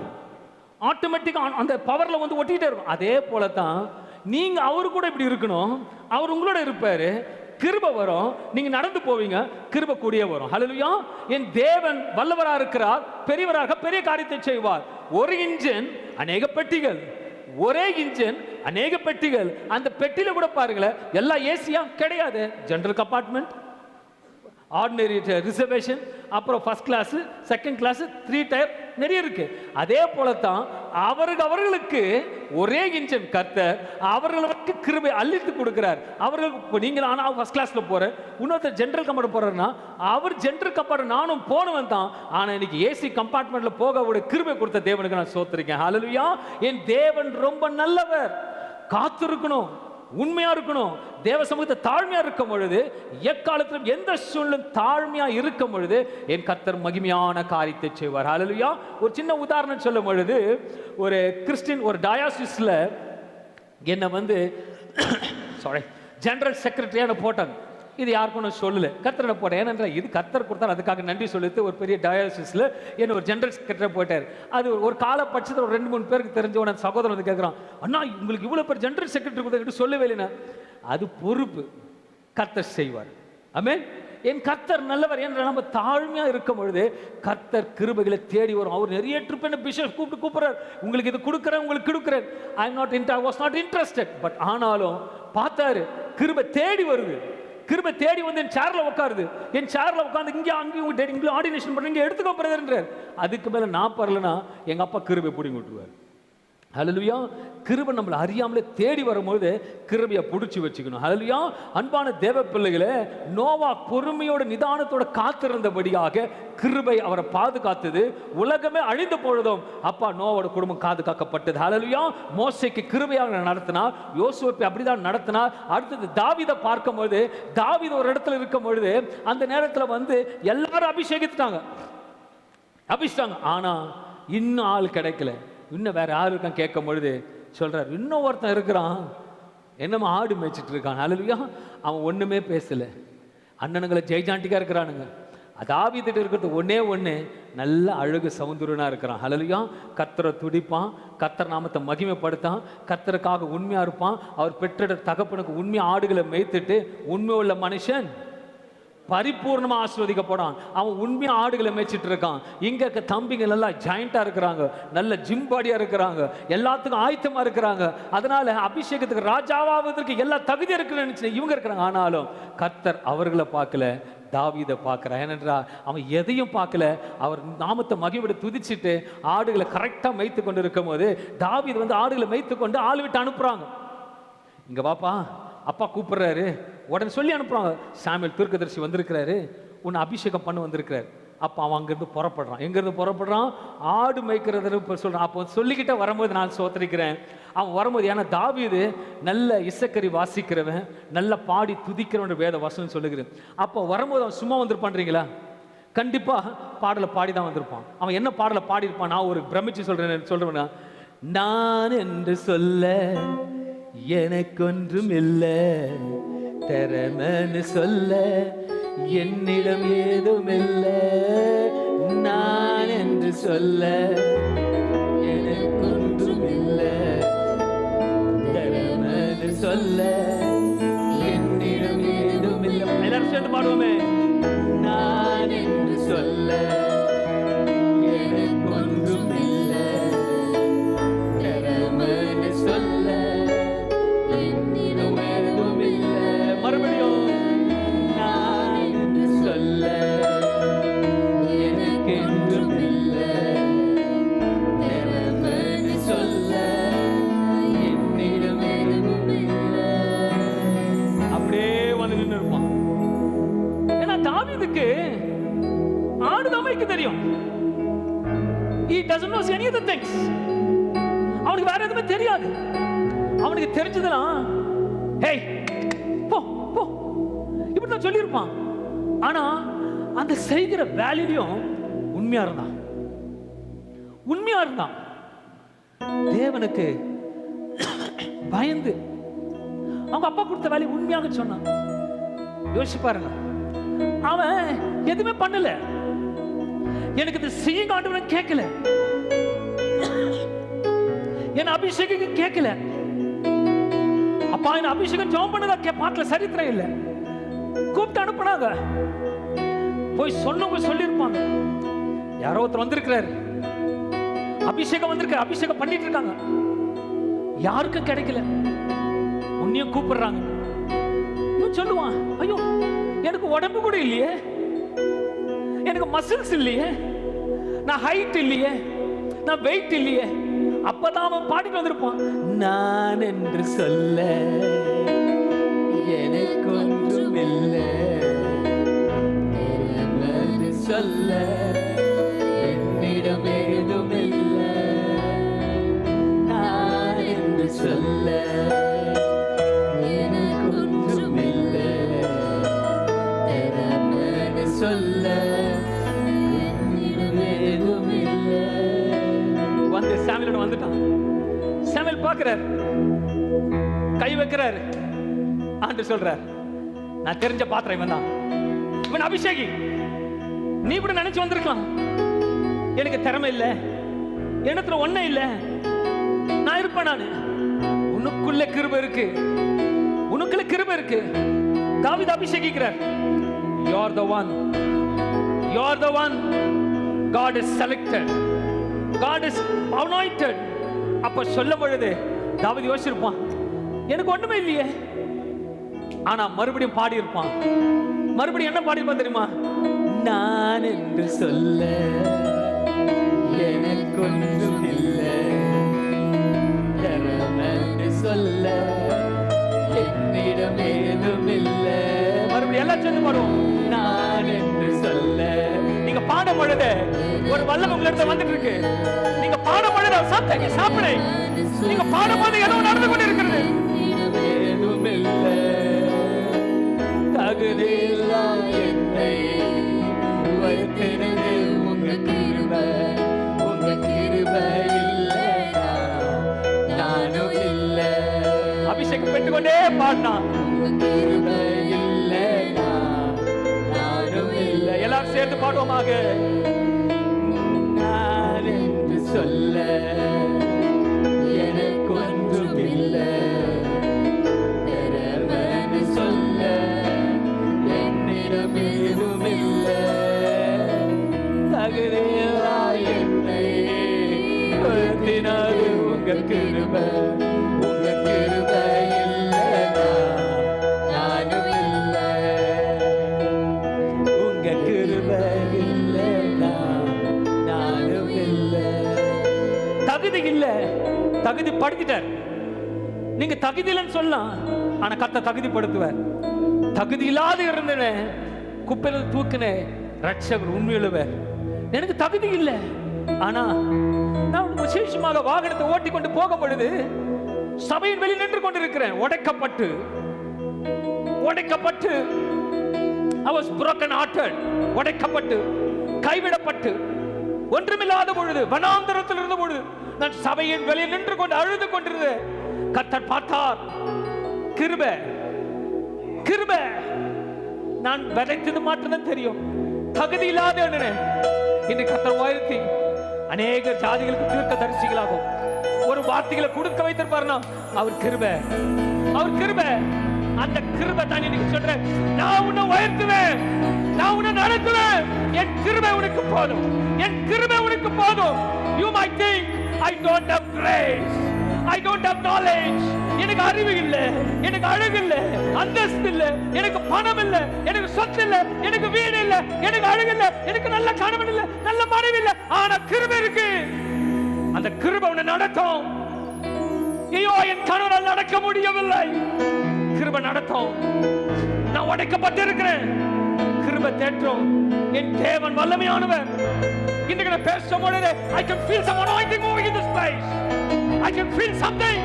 ஆட்டோமேட்டிக்கா அந்த பவர்ல வந்து ஒட்டிக்கிட்டே இருக்கும். அதே போல தான் நீங்க அவரு கூட இப்படி இருக்கணும், அவர் உங்களோட இருப்பாரு, கிருபை வரும், நீங்க நடந்து போவீங்க, கிருபை கூடிய வரும். ஹல்லேலூயா. என் தேவன் வல்லவரா இருக்கிறார், பெரியவராக பெரிய காரியத்தை செய்வார். ஒரு இன்ஜின் அநேக பெட்டிகள், ஒரே இன்ஜின் அநேக பெட்டிகள். அந்த பெட்டியில கூட பாருங்களேன், எல்லா ஏசியா கிடையாது. ஜெனரல் கம்பார்ட்மெண்ட், ஆர்டினரி ரிசர்வேஷன், அப்புறம் first class, second class, 3 tier நிறைய இருக்கு. அதே போலத்தான் அவர்களுக்கு ஒரே இன்ஜின் கர்த்தர் அவர்களுக்கு கிருபை அள்ளித்து கொடுக்கிறார். அவர்களுக்கு நீங்கள் ஆனால் ஃபர்ஸ்ட் கிளாஸ்ல போற, இன்னொருத்தர் ஜெனரல் கம்பார்ட்மெண்ட் போறாருன்னா அவர் ஜெனரல் கம்பார்ட்மெண்ட், நானும் போனவன் தான், ஆனா இன்னைக்கு ஏசி கம்பார்ட்மெண்ட்ல போக அவருடைய கிருபை கொடுத்த தேவனுக்கு நான் சோத்திருக்கேன். ஹல்லேலூயா. என் தேவன் ரொம்ப நல்லவர். காத்திருக்கணும், உண்மையா இருக்கணும், தேவ சமூகத்தை தாழ்மையா இருக்கும் பொழுது, எக்காலத்திலும் எந்த சூழலும் தாழ்மையா இருக்கும் பொழுது என் கர்த்தர் மகிமையான காரியத்தை செய்வார். ஹல்லேலூயா. ஒரு சின்ன உதாரணம் சொல்லும் பொழுது, ஒரு கிறிஸ்டின் ஒரு டயாசிஸ்ல என்ன வந்து சாரி ஜெனரல் செக்ரட்டரியான போட்டாங்க. இது யாருக்கும் நான் சொல்லல, கர்த்தரை போட்டேன். ஏனென்றா இது கர்த்தர் கொடுத்தார், அதுக்காக நன்றி சொல்லிட்டு ஒரு பெரிய டயாலிசிஸ்ல என்ன ஒரு ஜெனரல் செக்ரட்டரி போட்டார். அது ஒரு காலப்பட்சத்தில் ஒரு 2-3 பேருக்கு தெரிஞ்சவன சகோதரன் வந்து கேட்குறான், அண்ணா உங்களுக்கு இவ்வளோ பேர் ஜெனரல் செக்ரட்டரி கொடுத்து சொல்லவே இல்லைன்னா. அது பொறுப்பு, கர்த்தர் செய்வார். ஆமென். என் கர்த்தர் நல்லவர் என்ற நம்ம தாழ்மையா இருக்கும் பொழுது கர்த்தர் கிருபைகளை தேடி வரும். அவர் நிறைய ட்ரிப் என்ன பிஷப் கூப்பிடுறார், உங்களுக்கு இது கொடுக்குறேன், உங்களுக்கு கொடுக்குறேன். I was not interested. But ஆனாலும் பார்த்தாரு, கிருபை தேடி வருது. கிருபை தேடி வந்து என் சேர்ல உட்காருது. என் சேர்ல உட்காந்து இங்கே ஆர்டினேஷன் பண்ணுறீங்க, எடுத்துக்கோ பிரதர்ன்றார். அதுக்கு மேலே நான் பரலனா எங்கள் அப்பா கிருபை பிடிங்கி விட்டுருவார். ஹல்லேலூயா. கிருபை நம்மளை அறியாமலே தேடி வரும்போது கிருபையை பிடிச்சி வச்சுக்கணும். ஹல்லேலூயா. அன்பான தேவ பிள்ளைகளே, நோவா பொறுமையோட நிதானத்தோட காத்திருந்தபடியாக கிருபை அவரை பாதுகாத்தது. உலகமே அழிந்த பொழுதும் அப்பா நோவோட குடும்பம் பாதுகாக்கப்பட்டது. ஹல்லேலூயா. மோசேக்கு கிருபையாக நடத்தினார், யோசுவை அப்படிதான் நடத்தினார். அடுத்தது தாவீதை பார்க்கும்போது, தாவீது ஒரு இடத்துல இருக்கும் பொழுது அந்த நேரத்தில் வந்து எல்லாரும் அபிஷேகித்தாங்க. ஆனா இன்னும் ஆள் கிடைக்கல. இன்னும் வேற யாரு இருக்கான் கேட்கும் பொழுது சொல்றார், இன்னும் ஒருத்தன் இருக்கிறான், என்னமா ஆடு மேய்ச்சிட்டு இருக்கான். ஹல்லேலூயா. அவன் ஒண்ணுமே பேசல. அண்ணனுங்களை ஜெய்ஜாண்டிக்கா இருக்கிறானுங்க. தாவீதுகிட்ட இருக்கிறது ஒண்ணே ஒண்ணு, நல்ல அழகு சௌந்தரியனா இருக்கிறான். ஹல்லேலூயா. கர்த்தரை துதிப்பான், கர்த்தர் நாமத்தை மகிமைப்படுத்தான், கர்த்தருக்காக உண்மையா இருப்பான். அவர் பெற்ற தகப்பனுக்கு உண்மையா ஆடுகளை மேய்த்துட்டு உண்மை உள்ள மனுஷன் பரிபூர்ணமா ஆசீர்வதிக்கப்படான். அவன் உண்மையா ஆடுகளை மேய்ச்சிட்டு இருக்கான். இங்க தம்பிங்க எல்லாம் ஜாயிண்டா இருக்கிறாங்க, நல்ல ஜிம் பாடியா இருக்கிறாங்க, எல்லாத்துக்கும் ஆயத்தமா இருக்கிறாங்க. அதனால அபிஷேகத்துக்கு ராஜாவாவதற்கு எல்லா தகுதி இருக்குன்னு நினைச்சு இவங்க இருக்கிறாங்க. ஆனாலும் கர்த்தர் அவர்களை பார்க்கல, தாவீதை பார்க்கிறான். ஏனென்றால் அவன் எதையும் பார்க்கல. அவர் நாமத்தை மகிமையோட துதிச்சுட்டு ஆடுகளை கரெக்டாக மேய்த்து கொண்டு இருக்கும் போது தாவீது வந்து ஆடுகளை மேய்த்து கொண்டு ஆள் விட்டு அனுப்புறாங்க. இங்க வாப்பா, அப்பா கூப்பிடுறாரு. உடனே சொல்லி அனுப்புறாங்க, சாமுவேல் தீர்க்கதரிசி வந்திருக்கிறாரு, உன்னை அபிஷேகம் பண்ண வந்திருக்கிறாரு. அப்போ அவன் அங்கேருந்து புறப்படுறான். எங்கேருந்து புறப்படுறான்? ஆடு மேய்க்கிறது சொல்கிறான். அப்போ சொல்லிக்கிட்டே வரும்போது நான் சோத்தரிக்கிறேன். அவன் வரும்போது, ஏன்னா தாவீது நல்ல இசைக்கறி வாசிக்கிறவன், நல்ல பாடி துதிக்கிறவன் வேத வசனம் சொல்லுகிறேன். அப்போ வரும்போது அவன் சும்மா வந்திருப்பான்றீங்களா? கண்டிப்பாக பாடலை பாடி தான் வந்திருப்பான். அவன் என்ன பாடலை பாடியிருப்பான்? நான் ஒரு பிரமிச்சு சொல்கிறேன்னா, நான் என்று சொல்ல எனக்கொன்றும் இல்லை, திறமன்னு சொல்ல என்னிடம் ஏதும் இல்லை, நான் என்று சொல்ல எனக்கொன்றும் இல்லை, திறமன்னு சொல்ல என்னிடம் ஏதும் இல்லை. எல்லாரும் சேர்ந்து பாடுவோமே. நான் என்று சொல்ல எனக்கொன்றும் இல்லை, திறமன்னு சொல்ல என்னிடம் ஏதும் இல்லை. மறுபடியும் தெரியும். He doesn't know any of the things. அவனுக்கு வேற எதுவுமே தெரியாது. அவனுக்கு தெரிஞ்சதெல்லாம் ஹேய் போ போ இப்படி தான் சொல்லியிருப்பான். ஆனா அந்த செய்கிற வேலையிலும் உண்மையா இருந்தான். தேவனுக்கு பயந்து அவங்க அப்பா கொடுத்த வேலையை உண்மையாக சொன்னான். யோசிச்சு பாருங்க, அவன் எதுவுமே பண்ணல. எனக்கு இது செய்யுங்க ஆண்டவரே கேட்கல, என் அபிஷேகம் கேட்கல. அப்பா என்ன அபிஷேகம் ஜெபம் பண்ணதா பாட்டுல சரித்திரம் இல்ல. கூப்பிட்டு அனுப்புனாங்க. போய் சொன்னவங்க சொல்லியிருப்பாங்க, யாரோ ஒருத்தர் வந்திருக்கிறாரு, அபிஷேகம் வந்திருக்காரு, அபிஷேகம் பண்ணிட்டு இருக்காங்க, யாருக்கும் கிடைக்கல, உன்னையும் கூப்பிடுறாங்க. சொல்லுவான், ஐயோ எனக்கு உடம்பு கூட இல்லையே, எனக்கு மசில்ஸ் இல்லையே, நான் ஹைட் இல்லையே, நான் வெயிட் இல்லையே. அப்பதான் அவன் பாடிட்டு வந்திருப்பான், நான் என்று சொல்ல எனக்கு ஒன்றும் இல்லை, சொல்ல என்னிடம் ஏதும் இல்லை, நான் என்று சொல்ல எனக்கு ஒன்றும் இல்லை, சொல்ல ஏதும் இல்லை. வந்து சாமுவேலோட வந்துட்டான். சாமுவேல் பார்க்கிறார், கை வைக்கிறார். ஆண்டவர் சொல்றார், நான் தெரிஞ்ச பாத்திரம் இவன் தான், இவன் அபிஷேகி. நீ கூட நினைச்சு வந்திருக்கலாம், எனக்கு திறமை இல்லை, இடத்துல ஒண்ணே இல்லை, நான் இருப்பேன். நானு உனக்குள்ள கிருபை இருக்கு, உனக்குள்ள கிருபை இருக்கு. தாவீது அபிஷேகிக்கிறார். You are the one. You are the one. God is selected. God is anointed. அப்ப சொல்லும் பொழுது தாவீது யோசிச்சிருப்பான், எனக்கு ஒண்ணுமே இல்லையே. ஆனா மறுபடியும் பாடி இருப்பான். மறுபடியும் என்ன பாடியிருப்பான் தெரியுமா? நான் என்று சொல்ல எனக்கு ஒன்றும் இல்லை, என்று சொல்ல என்னிடம் ஏதும் இல்லை. மறுபடியும் எல்லாம் சேர்ந்து பாடுவோம். நான் என்று சொல்ல. நீங்க பாடும் பொழுது ஒரு வல்லம் உங்களிடத்துல வந்துட்டு இருக்கு. நீங்க பாடும் பொழுது சாப்பிட்டீங்க, சாப்பிடு. நீங்க பாடும் போது ஏதோ நடந்து கொண்டு இருக்கிறது. ஏதும் இல்லை, தகுதியில்லா என்னை வைத்திருந்தே உங்க கிருபை, உங்க கிருபை இல்லை, நானும் இல்லை. அபிஷேகம் பெற்றுக்கொண்டே பாடினான், உங்க கிருபை இல்லை, பாடுவோமாக. நான் என்று சொல்ல எனக்கு ஒன்றுமில்லை, திறமைன்னு சொல்ல என்னிடம் ஏதுமில்லை, தகுதியில்லா என்னை உயர்த்தினது உங்க கிருபை, உங்க கிருபை இல்லைனா நானும் இல்லை, உங்க கிருபை இல்லைனா நானும் இல்லை. தகுதி இல்ல, தகுதி படுத்திட்டார். நீங்க தகுதி இல்லைன்னு சொல்லலாம், ஆனா கர்த்தர் தகுதிப்படுத்துவார். தகுதி இல்லாத இருந்தேன், குப்பையில தூக்கின ரட்சகர் உண்மையுள்ளவர். எனக்கு தகுதி இல்லை, ஆனா நான் விசேஷமாக வாகனத்தை ஓட்டி கொண்டு போக பொழுது சபையின் வெளியில் நின்று கொண்டிருக்கிறேன். உடைக்கப்பட்டு I was broken hearted, உடைக்கப்பட்டு கைவிடப்பட்டு ஒன்றுமில்லாத பொழுது, வனாந்தரத்தில் இருந்த பொழுது நான் சபையின் வெளியில் நின்று கொண்டு அழுது கொண்டிருந்தேன். கர்த்தர் பார்த்தார். கிருபை, கிருபை. நான் விதைத்தது மாற்றதான் தெரியும், தகுதி இல்லாத இன்று கர்த்தர் உயர்த்தி அநேக ஜாதிகளுக்கு தீர்க்க தரிசிகளாகும் ஒரு வார்த்தைகளை கொடுக்க வைத்திருப்பாருன்னா அவர் கிருபை, அவர் கிருபை. அந்த கிருபை தான் இன்னைக்கு சொல்றேன். நான் உன்னை உயர்த்துவேன், நான் உன்னை நடத்துவேன். என் கிருபை உனக்கு போதும், என் கிருபை உனக்கு போதும். You might think I don't have grace, I don't have knowledge. எனக்கு அறிவு இல்ல, எனக்கு அழகு இல்ல, அந்தஸ்து இல்ல, எனக்கு பணம் இல்ல, எனக்கு சொத்து இல்ல, எனக்கு வீடு இல்ல, எனக்கு அழகு இல்ல, எனக்கு நல்ல கணவன் இல்ல, நல்ல மனைவி இல்ல, ஆனா கிருபை இருக்கு. அந்த கிருபை உன்னை நடத்தும். ஐயோ என் கணவனால் நடக்க முடியவில்லை, கிருபை நடத்தும். நான் உடைக்கப்பட்டிருக்கிறேன், கிருபை தேற்றும். என் தேவன் வல்லமையானவர். இன்றைக்கு நான் பேசும் பொழுது I can feel some anointing moving in this place. I can feel something.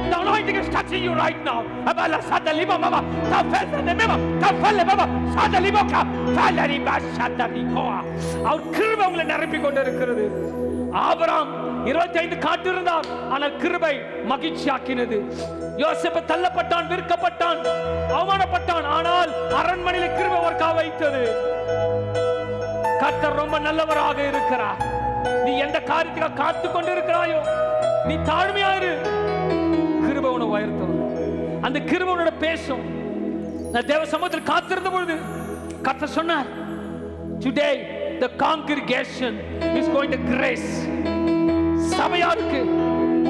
The anointing is touching you right now. Abala sada liba mama, ta fella ne mama, ta fella mama, sada liba ka, fella riba sada rikoa. அவர் கிருபை உங்களை நிரப்பிக் கொண்டிருக்கிறது. Abraham 25 காட்டிருந்தார், ஆனால் கிருபை மகிழ்ச்சியாக்கினது. யோசேப்பு தள்ளப்பட்டான், விற்கப்பட்டான், அவமானப்பட்டான், ஆனால் அரண்மனையில் கிருபை அவர்க்கா வைத்தது. கர்த்தர் ரொம்ப நல்லவராக இருக்கிறார். நீ எந்த காரியத்துக்காக காத்து கொண்டு இருக்கிறாயோ நீ தாழ்மையாயிரு, கிருபை உன்னை உயர்த்தும். அந்த கிருபை உன்னோட பேசும். நான் தேவ சமூகத்தில் காத்திருந்த பொழுது கர்த்தர் சொன்னார், today the congregation is going to grace. சபையாருக்கு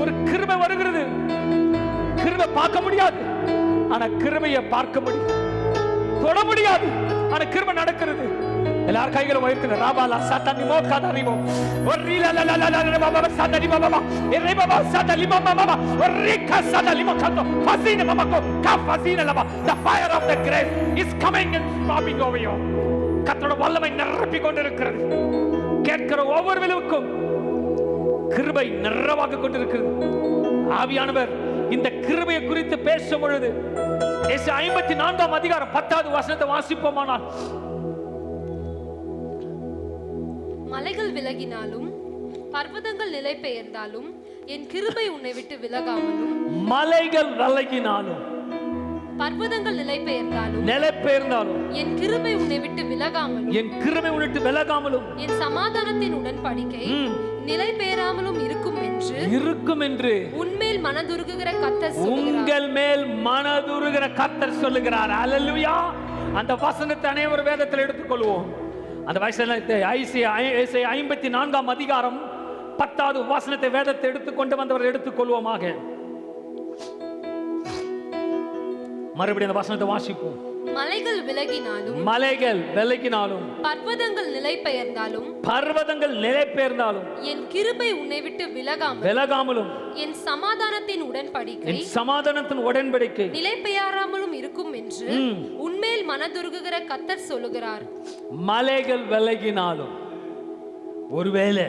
ஒரு கிருபை வருகிறது. கிருபை பார்க்க முடியாது, ஆனா கிருபையை பார்க்க முடியும். தொட முடியாது, ஆனா கிருபை நடக்கிறது. எல்லார் கைகளை உயர்த்துங்க. ராபாலா சத்தனி மோகாதா ரிமோ ஒரிலா லா லா லா லா பாபா சத்தனி பாபா எரே பாபா சத்தலி பாபா பாபா ஒரிகா சத்தலி மகந்தோ ஃபசின மமகோ கா ஃபசின லபா. The fire of the grace is coming and sweeping over you. கர்த்தருடைய வல்லமை நிரப்பிக் கொண்டிருக்கிறது. கேட்கிற ஒவ்வொருவருக்கும் கிருபை நிறைவாக கொண்டிருக்கிறது. ஆவியானவர் இந்த கிருபையை குறித்து பேசும் பொழுது ஏசாயா 54ஆம் அதிகாரம் 10வது வசனத்தை வாசிப்போமானால், மலைகள் விலகினாலும் பர்வதங்கள் நிலை பெயர்ந்தாலும் என் கிருபை உன்னை விட்டு விலகாமலும், மலைகள் விலகினாலும் பர்வதங்கள் நிலை பெயர்ந்தாலும் என் கிருபை உன்னை விட்டு விலகாமலும், என் கிருபை உன்னை விட்டு விலகாமலும், என் சமாதானத்தின் உடன்படிக்கை நிலை பெயராமலும் இருக்கும் என்று உன்மேல் மனதுருகுகிற கர்த்தர் சொல்லுகிறார். உங்கள் மேல் மனதுருகிற கர்த்தர் சொல்லுகிறார். அல்லேலூயா. அந்த வசனத்தை அனைவரும் வேதத்தில் எடுத்துக்கொள்வோம். அந்த வசனத்தை ஏசாயா 54ஆம் அதிகாரம் 10வது வசனத்தை வேதத்தை எடுத்துக்கொண்டு வந்தவர் எடுத்துக்கொள்வோமாக. மறுபடியும் அந்த வசனத்தை வாசிப்போம். மலைகள் விலகினாலும் பர்வதங்கள் நிலை பெயர்ந்தாலும் என் கிருபை உன்னை விட்டு விலகாமலும் என் சமாதானத்தின் உடன்படிக்கை நிலை பெயராமலும் இருக்கும் என்று உன்மேல் மனதுருகுகிற கர்த்தர் சொல்லுகிறார். மலைகள் விலகினாலும், ஒருவேளை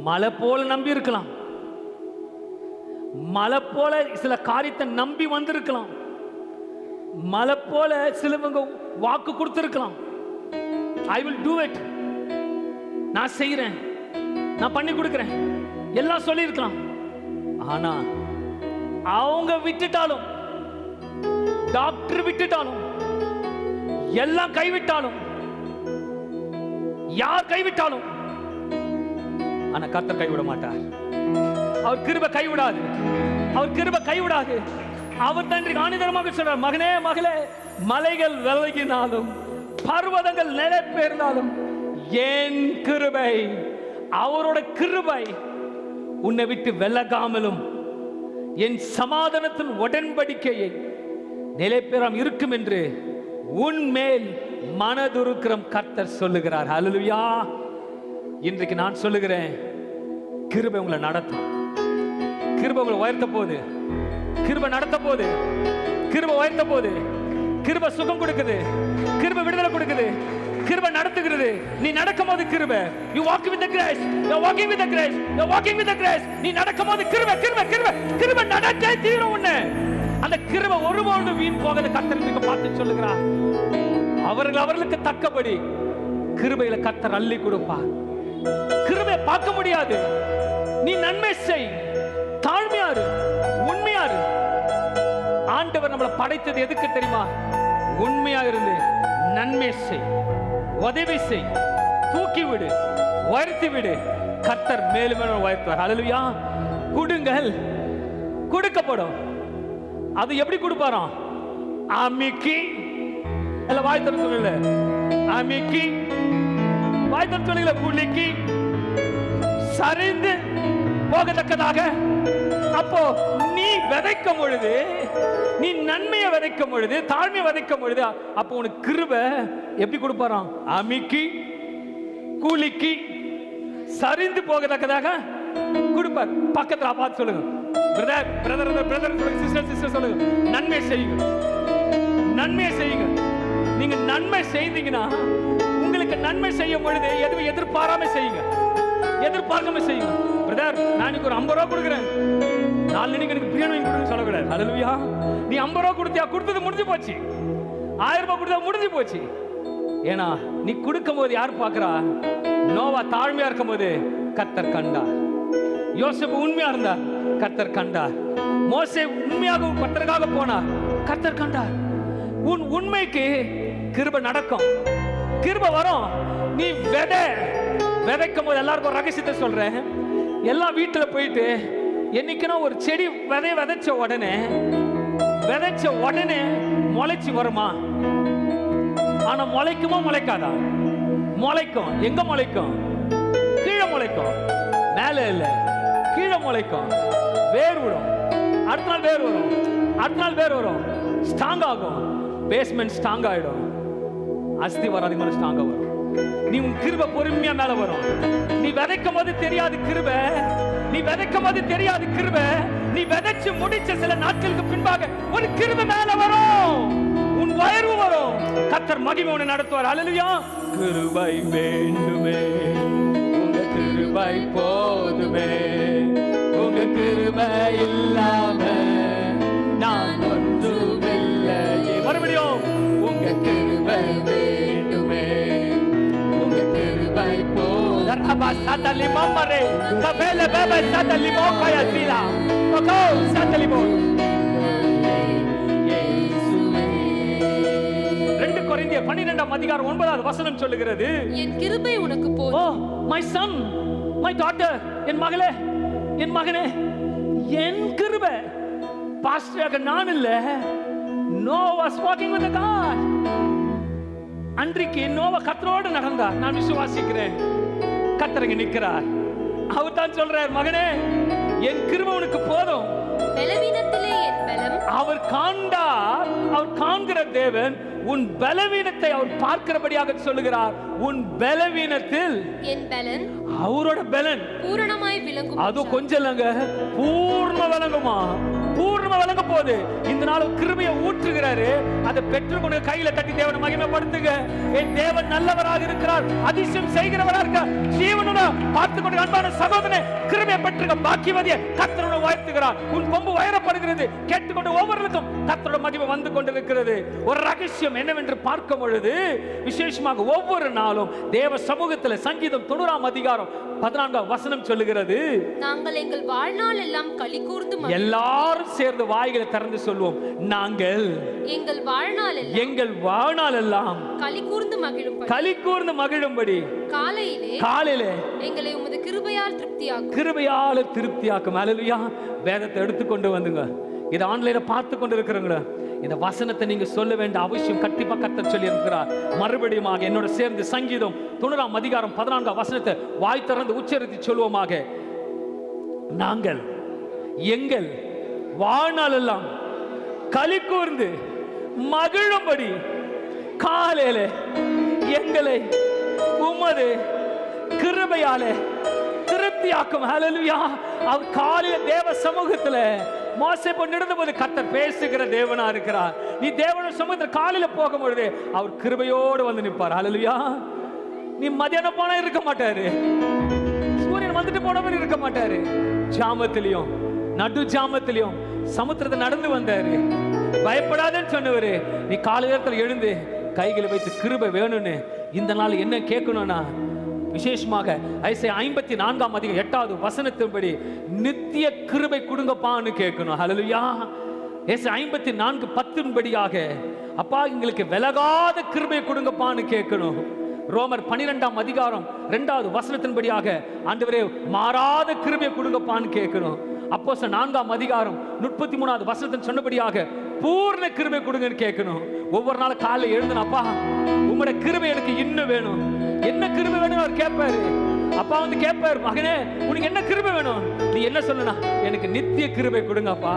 மலை போல நம்பி இருக்கலாம், மலை போல சில காரியத்தை நம்பி வந்திருக்கலாம், மலை போல சிலவங்க வாக்கு கொடுத்திருக்கலாம். I will do it, நான் செய்கிறேன், நான் பண்ணி கொடுக்கிறேன் எல்லாம் சொல்லியிருக்கலாம். ஆனா அவங்க விட்டுட்டாலும், டாக்டர் விட்டுட்டாலும், எல்லாம் கைவிட்டாலும், யார் கைவிட்டாலும், ஆனா கர்த்தர் கைவிட மாட்டார். அவர் கிருபை கைவிடாது, அவர் கிருபை கைவிடாது. அவர் தான் இன்றைக்கு ஆணிதரமாக சொல்றார், மகனே மகளே, மலைகள் விலகினாலும் பர்வதங்கள் நிலை பெயர்ந்தாலும் என் கிருபை, அவரோட கிருபை உன்னை விட்டு விலகாமலும் என் சமாதானத்தின் உடன்படிக்கையை நிலை பெறாம இருக்கும் என்று உன்மேல் மனதுருக்கிறம் கர்த்தர் சொல்லுகிறார். ஹல்லேலூயா. இன்றைக்கு நான் சொல்லுகிறேன், கிருபை உங்களை நடத்தும், கிருபை உங்களை உயர்த்த போகுது, கிருபை நடத்த போகுது, கிருபை உயர்த்த போகுது, கிருபை சுகம் கொடுக்குது, கிருபை விடுதலை கொடுக்குது, கிருபை நடத்துகிறது. நீ நடக்கும்போது கிருபை, you walk with the grace, you are walking with the grace, you are walking with the grace. நீ நடக்கும்போது கிருபை கிருபை கிருபை கிருபை நடந்தே தீரும். உன்னை அந்த கிருபை ஒருபோதும் வீண் போகாத கர்த்தர் பார்த்து சொல்லுகிறார். அவர்களுக்கு தக்கபடி கிருபையில கர்த்தர் அள்ளி கொடுப்பார். கிருபை பார்க்க முடியாது. நீ நன்மை செய், தாழ்மையாரு, உண்மையாரு. ஆண்டவர் நம்மளை படைத்தது எதுக்கு தெரியுமா? உண்மையா இருந்து நன்மை செய், உதவி செய், தூக்கி விடு, உயர்த்தி விடு. கர்த்தர் மேலும் மேலும் உயர்த்துவார். ஹல்லேலூயா. கொடுங்கள், கொடுக்கப்படும். அது எப்படி கொடுப்பாராம்? அமிக்கி, இல்ல வாய் திறந்து சொல்லல, அமிக்கி, வாய் திறந்து சொல்லல, குலுக்கி சரிந்து போகத்தக்கதாக. அப்போ நீ விதைக்கும் பொழுது, நீ நன்மையை விதைக்கும் பொழுது, தாழ்மையை விதைக்கும் பொழுது, அப்போ உனக்கு கிருபை எப்படி கொடுப்பாராம்? அமிக்கி, குலுக்கி சரிந்து போகத்தக்கதாக கொடுப்பார். பக்கத்துல பார்த்து சொல்லுங்க, பிரதர் பிரதர் பிரதர் சொல்லுங்க, சிஸ்டர் சிஸ்டர் சொல்லுங்க, நன்மை செய்யுங்க, நன்மை செய்யுங்க. நீங்க நன்மை செய்தீங்கன்னா உங்களுக்கு நன்மை செய்யும் பொழுது எதுவும் எதிர்பாராம செய்யுங்க, எதிர்பார்க்காம செய்யுங்க. பிரதர் நான் ஒரு 50 ரூபா கொடுக்குறேன், நாளைக்கு எனக்கு பிரியாணி வாங்கி கொடுன்னு சொல்லக்கூடாது. ஹல்லேலூயா. நீ 50 ரூபா கொடுத்தியா, கொடுத்தது முடிஞ்சு போச்சு. 1000 ரூபாய் கொடுத்தா முடிஞ்சு போச்சு. ஏன்னா நீ கொடுக்கும் போது யார் பார்க்கிறா? நோவா தாழ்மையா இருக்கும் போது கர்த்தர் கண்டார். யோசேப்பு உண்மையா இருந்தார், கர்த்தர் கண்டார். மோசே உண்மையாக கர்த்தருக்காக போனார், கர்த்தர் கண்டார். உன் உண்மைக்கு கிருபை நடக்கும், கிருபை வரும். நீ விதைக்கும் போது எல்லாருக்கும் ஒரு ரகசியத்தை சொல்றேன். எல்லாம் வீட்டுல போயிட்டு என்னைக்குன்னா ஒரு செடி விதைச்ச உடனே முளைச்சு வருமா? ஆனா முளைக்குமா முளைக்காதா? முளைக்கும். எங்க முளைக்கும்? கீழே முளைக்கும், மேல இல்ல, கீழே முளைக்கும். வேர் விடும், அடுத்த நாள் வேர் வரும், அடுத்த நாள் வேர் வரும், ஸ்ட்ராங் ஆகும். பேஸ்மெண்ட் ஸ்ட்ராங் ஆயிடும், அஸ்திவாரம் மேல ஸ்ட்ராங்கா வரும். நீ உன் கிருபை பொறுமையா மேல வரும். நீ விதைக்கும் போது தெரியாது கிருபை, நீ விதைக்கும் போது தெரியாது கிருபை. நீ விதைச்சு முடிச்ச சில நாட்களுக்கு பின்பாக ஒரு கிருபை மேல வரும், உன் உயர்வு வரும். கர்த்தர் மகிமை உன்னை நடத்துவார். ஹல்லேலூயா. கிருபை வேண்டுமே, உங்க கிருபை போதுமே, உங்க கிருபை இல்லாம நான் ஒன்றுமில்லையே. மறுபடியும் உங்க கிருபை வேண்டுமே, உங்க கிருபை போதுமே. ரபா சதலி மம்மரே கபேல பேபா சதலி மோகாயா சீலா ஓகோ சதலி மோ. 2 கொரிந்தியர் 12:9 சொல்லுகிறது, என் கிருபை உனக்கு போதும். Oh my son, my daughter, என் மகளே, என் மகனே, என் கிருபை. பாஸ்டராக நான் இல்ல, Noah was walking with God. அன்றைக்கு நோவா கர்த்தரோடு நடந்தார். நான் விசுவாசிக்கிறேன் கர்த்தர் இங்க நிற்கிறார். அவர் தான் சொல்றார், மகனே என் கிருபை உனக்கு போதும். பலவீனத்திலே என் பலம். அவர் காண்பார், அவர் காண்கிற தேவன் உன் பலவீனத்தை அவர் பார்க்கிறபடியாக சொல்லுகிறார். உன் பலவீனத்தில் என் பலன், அவரோட பலன் பூரணமாய் விளங்கும். அது கொஞ்சம் இல்லங்க, பூர்ண விளங்குமா, பூர்ணமா விளங்க போகுது. இந்த நாள் கிருபையை ஊற்றுகிறாரு, அதை பெற்றுக்கொண்டு கையில தட்டி தேவனை மகிமைப்படுத்துங்க. என் தேவன் நல்லவராக இருக்கிறார், அதிசயம் செய்கிறவராக இருக்கிறார். ஜீவனோட பார்த்துக்கொண்டு அன்பான சகோதரனே, கிருபையை பெற்றுக்க பாக்கியவதியை கர்த்தரோட உயர்த்துகிறார். உன் கொம்பு உயரப்படுகிறது. கேட்டுக்கொண்டு ஒவ்வொருவருக்கும் கர்த்தரோட மகிமை வந்து கொண்டிருக்கிறது. ஒரு ரகசியம் என்னவென்று பார்க்கும் பொழுது, விசேஷமாக ஒவ்வொரு நாளும் தேவ சமூகத்தில் சங்கீதம் 90:14 சொல்லுகிறது, நாங்கள் எங்கள் வாழ்நாள் எல்லாம் களி கூர்ந்து எல்லாரும் சேர்ந்து வாய்களை திறந்து சொல்வோம், நாங்கள் எங்கள் வாழ்நாள் எல்லாம் களி கூர்ந்து மகிழும்படி காலையிலே எங்களை உமது கிருபையால் திருப்தியாக்கும். ஹல்லேலூயா. வேதத்தை எடுத்துக்கொண்டு வந்துங்க. இதை ஆன்லைன்ல பார்த்து கொண்டு இருக்கிறவங்கள இந்த வசனத்தை நீங்க சொல்ல வேண்டிய அவசியம் கண்டிப்பா கர்த்தர் சொல்லி இருக்கிறார். மறுபடியும் என்னோட சேர்ந்து சங்கீதம் 90 அதிகாரம் 14 வசனத்தை வாய் திறந்து உச்சரித்து சொல்வோமாக. நாங்கள் எங்கள் வாழ்நாள் எல்லாம் களி கூர்ந்து மகிழும்படி காலையில எங்களை உமது கிருபையாலே திருப்தியாக்கும். ஹல்லேலூயா. அவர் காலையில தேவ சமூகத்துல மோசே நடந்த போது கர்த்தர் பேசுகிற தேவனா இருக்கிறார். நீ தேவன சமூகத்தில் காலையில போகும்பொழுது அவர் கிருபையோடு வந்து நிற்பார். ஹல்லேலூயா. நீ மதியானம் போனா இருக்க மாட்டாரு, சூரியன் வந்துட்டு போனவன் இருக்க மாட்டாரு. ஜாமத்திலையும் நடு ஜாமத்திலையும் சமுத்திரத்தை நடந்து வந்தாரு. பயப்படாதன்னு சொன்னவரு. நீ காலையில எழுந்து கைகளை வைத்து கிருபை வேணும்னு இந்த நாள் என்ன கேட்கணும்னா விசேஷமாக ஐசையா 54 அதிகாரம் 8வது வசனத்தின்படி நித்திய கிருபை கொடுங்கப்பான்னு கேட்கணும். ஹல்லேலூயா. ஐசையா 54:10 படியாக அப்பா எங்களுக்கு விலகாத கிருபை கொடுங்கப்பான்னு கேட்கணும். ரோமர் 12 அதிகாரம் 2வது வசனத்தின்படியாக ஆண்டவரே மாறாத கிருபை கொடுங்கப்பான்னு கேட்கணும். அப்போஸ்தலர் 4 அதிகாரம் 33வது வசனத்தின் சொன்னபடியாக பூர்ண கிருபை கொடுங்கன்னு கேட்கணும். ஒவ்வொரு நாள் காலையில் எழுந்தனப்பா உங்களுடைய கிருபை எனக்கு இன்னும் வேணும். என்ன கிருபை வேணும் அவர் கேட்பாரு. அப்பா வந்து கேட்பாரு, மகனே உனக்கு என்ன கிருபை வேணும்? நீ என்ன சொல்லணும்? எனக்கு நித்திய கிருபை கொடுங்கப்பா,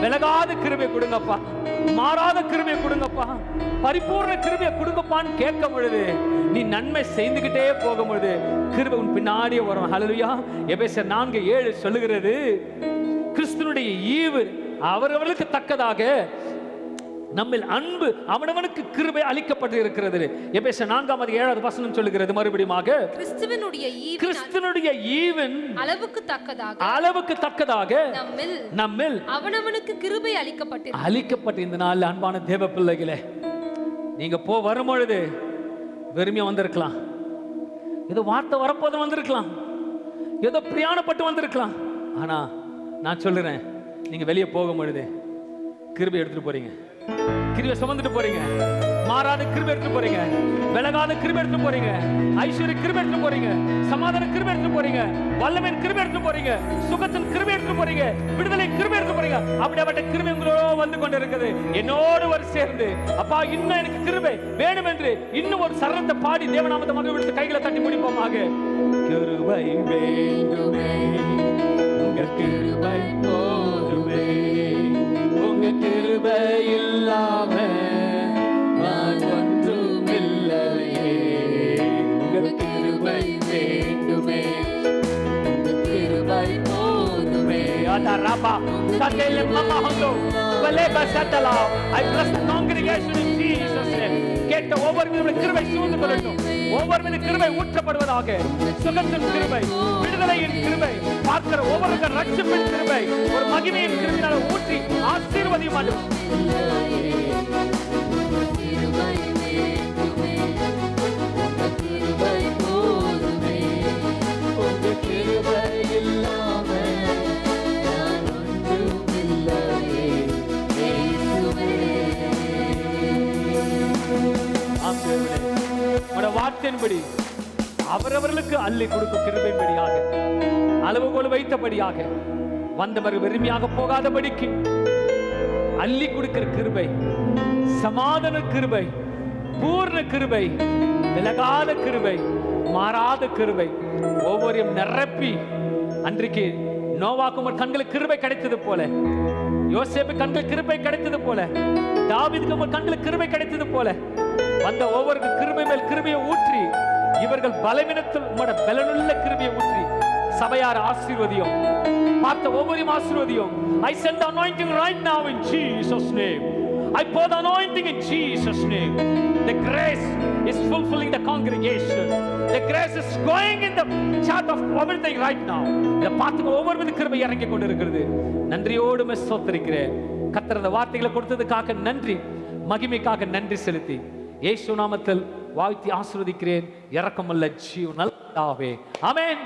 விலகாத கிருபை கொடுங்கப்பா, மாறாத கிருபை கொடுங்கப்பா, பரிபூர்ண கிருபை கொடுங்கப்பான்னு கேட்கும் பொழுது நீ நன்மை செய்துகிட்டே போகும் பொழுது கிருபை உன் பின்னாடியே வரும். ஹல்லேலூயா. எபேசியர் 4:7 சொல்லுகிறது, கிறிஸ்துனுடைய ஈவு அவரவர்களுக்கு தக்கதாக நம்மில் அன்பு அவனவனுக்கு கிருபை அளிக்கப்பட்டு இருக்கிறது. எபேசியர் 4:7 வசனம் சொல்லுகிறது மறுபடியுமாக, கிறிஸ்துனுடைய ஈவின் அளவுக்கு தக்கதாக நம்மில் அவனவனுக்கு கிருபை அளிக்கப்பட்டு. இந்த நாள் அன்பான தேவ பிள்ளைகளே, நீங்க வரும் பொழுது வெறுமையா வந்திருக்கலாம், ஏதோ வார்த்தை வரப்போது வந்திருக்கலாம், ஏதோ பிரயாணப்பட்டு வந்திருக்கலாம். ஆனா நான் சொல்லுறேன், நீங்க வெளியே போகும் பொழுது கிருபை எடுத்துட்டு போறீங்க, கிருபை சுமந்துட்டு போறீங்க, மாறாத கிருபை எடுத்து போறீங்க, விலகாத கிருபை எடுத்து போறீங்க, ஐஸ்வர்ய கிருபை எடுத்து போறீங்க, சமாதான கிருபை எடுத்து போறீங்க, வல்லமையின் கிருபை எடுத்து போறீங்க, சுகத்தின் கிருபை எடுத்து போறீங்க, விடுதலை கிருபை எடுத்து போறீங்க. அப்படிப்பட்ட கிருபை உங்களோட வந்து கொண்டு இருக்குது. என்னோடு ஒரு சேர்ந்து அப்பா இன்னும் எனக்கு கிருபை வேணும் என்று இன்னும் ஒரு சரணத்தை பாடி தேவநாமத்தை மகிழ்வித்து கைகளை தட்டி முடிப்போமாக. கிருபை வேண்டுமே, உங்க கிருபை போதுமே, உங்க கிருபை இல்லாம நான் ஒன்றும் இல்லையே, உங்க கிருபை வேண்டுமே, உங்க கிருபை போதுமே. Adaraba satele mama hondo veleba satala. I bless the congregation in Jesus name. கேட்ட ஒவ்வொரு மீதும் கிருபை சூழ்ந்து கொள்ளட்டும், ஒவ்வொரு மீது கிருபை ஊற்றப்படுவதாக. சுகத்தின் கிருபை, விடுதலையின் கிருபை, பார்க்கிற ஒவ்வொருக்கும் ரட்சிப்பின் கிருபை, ஒரு மகிமையின் கிருபையால் ஊற்றி ஆசீர்வதியும். வார்த்தையின்படி அவரவர்களுக்கு அள்ளி கொடுக்கும் கிருபையின்படியாக அளவுகோல் வைத்தபடியாக வந்தவர்கள் வெறுமையாக போகாதபடிக்கு அள்ளி கொடுக்கிற கிருபை, சமாதான கிருபை, பூர்ண கிருபை, விலகாத கிருபை, மாறாத கிருபை ஒவ்வொருவரையும் நிரப்பி. அன்றைக்கு நோவாக்கும் ஒரு கண்களுக்கு கிருபை கிடைத்தது போல, யோசேப்பு கண்களுக்கு கிருபை கிடைத்தது போல, தாவீதுக்கு ஒரு கண்களுக்கு கிருபை கிடைத்தது போல வந்த ஒவ்வொரு கிருபை மேல் கிருபையை ஊற்றி இவர்கள் பலவீனத்தில் உம்முடைய பலனுள்ள கிருபையை ஊற்றி சபையார் ஆசீர்வதியும், பார்த்த ஒவ்வொருவரையும் ஆசீர்வதியும். I send the anointing right now in Jesus name. I pour the anointing in Jesus name. The grace is fulfilling the congregation. The grace is going in the chart of everything right now. இத பார்த்து ஒவ்வொரு கிருபை இறங்கி கொண்டிருக்கிறது. நன்றியோடு ஸ்தோத்திரிக்கிறேன். கர்த்தர் இந்த வார்த்தைகளை கொடுத்ததுக்காக நன்றி, மகிமைக்காக நன்றி செலுத்தி இயேசு நாமத்தில் வாழ்த்தி ஆசீர்வதிக்கிறேன். இரக்கமுள்ள ஜீவன் நல்ல பிதாவே. ஆமென்.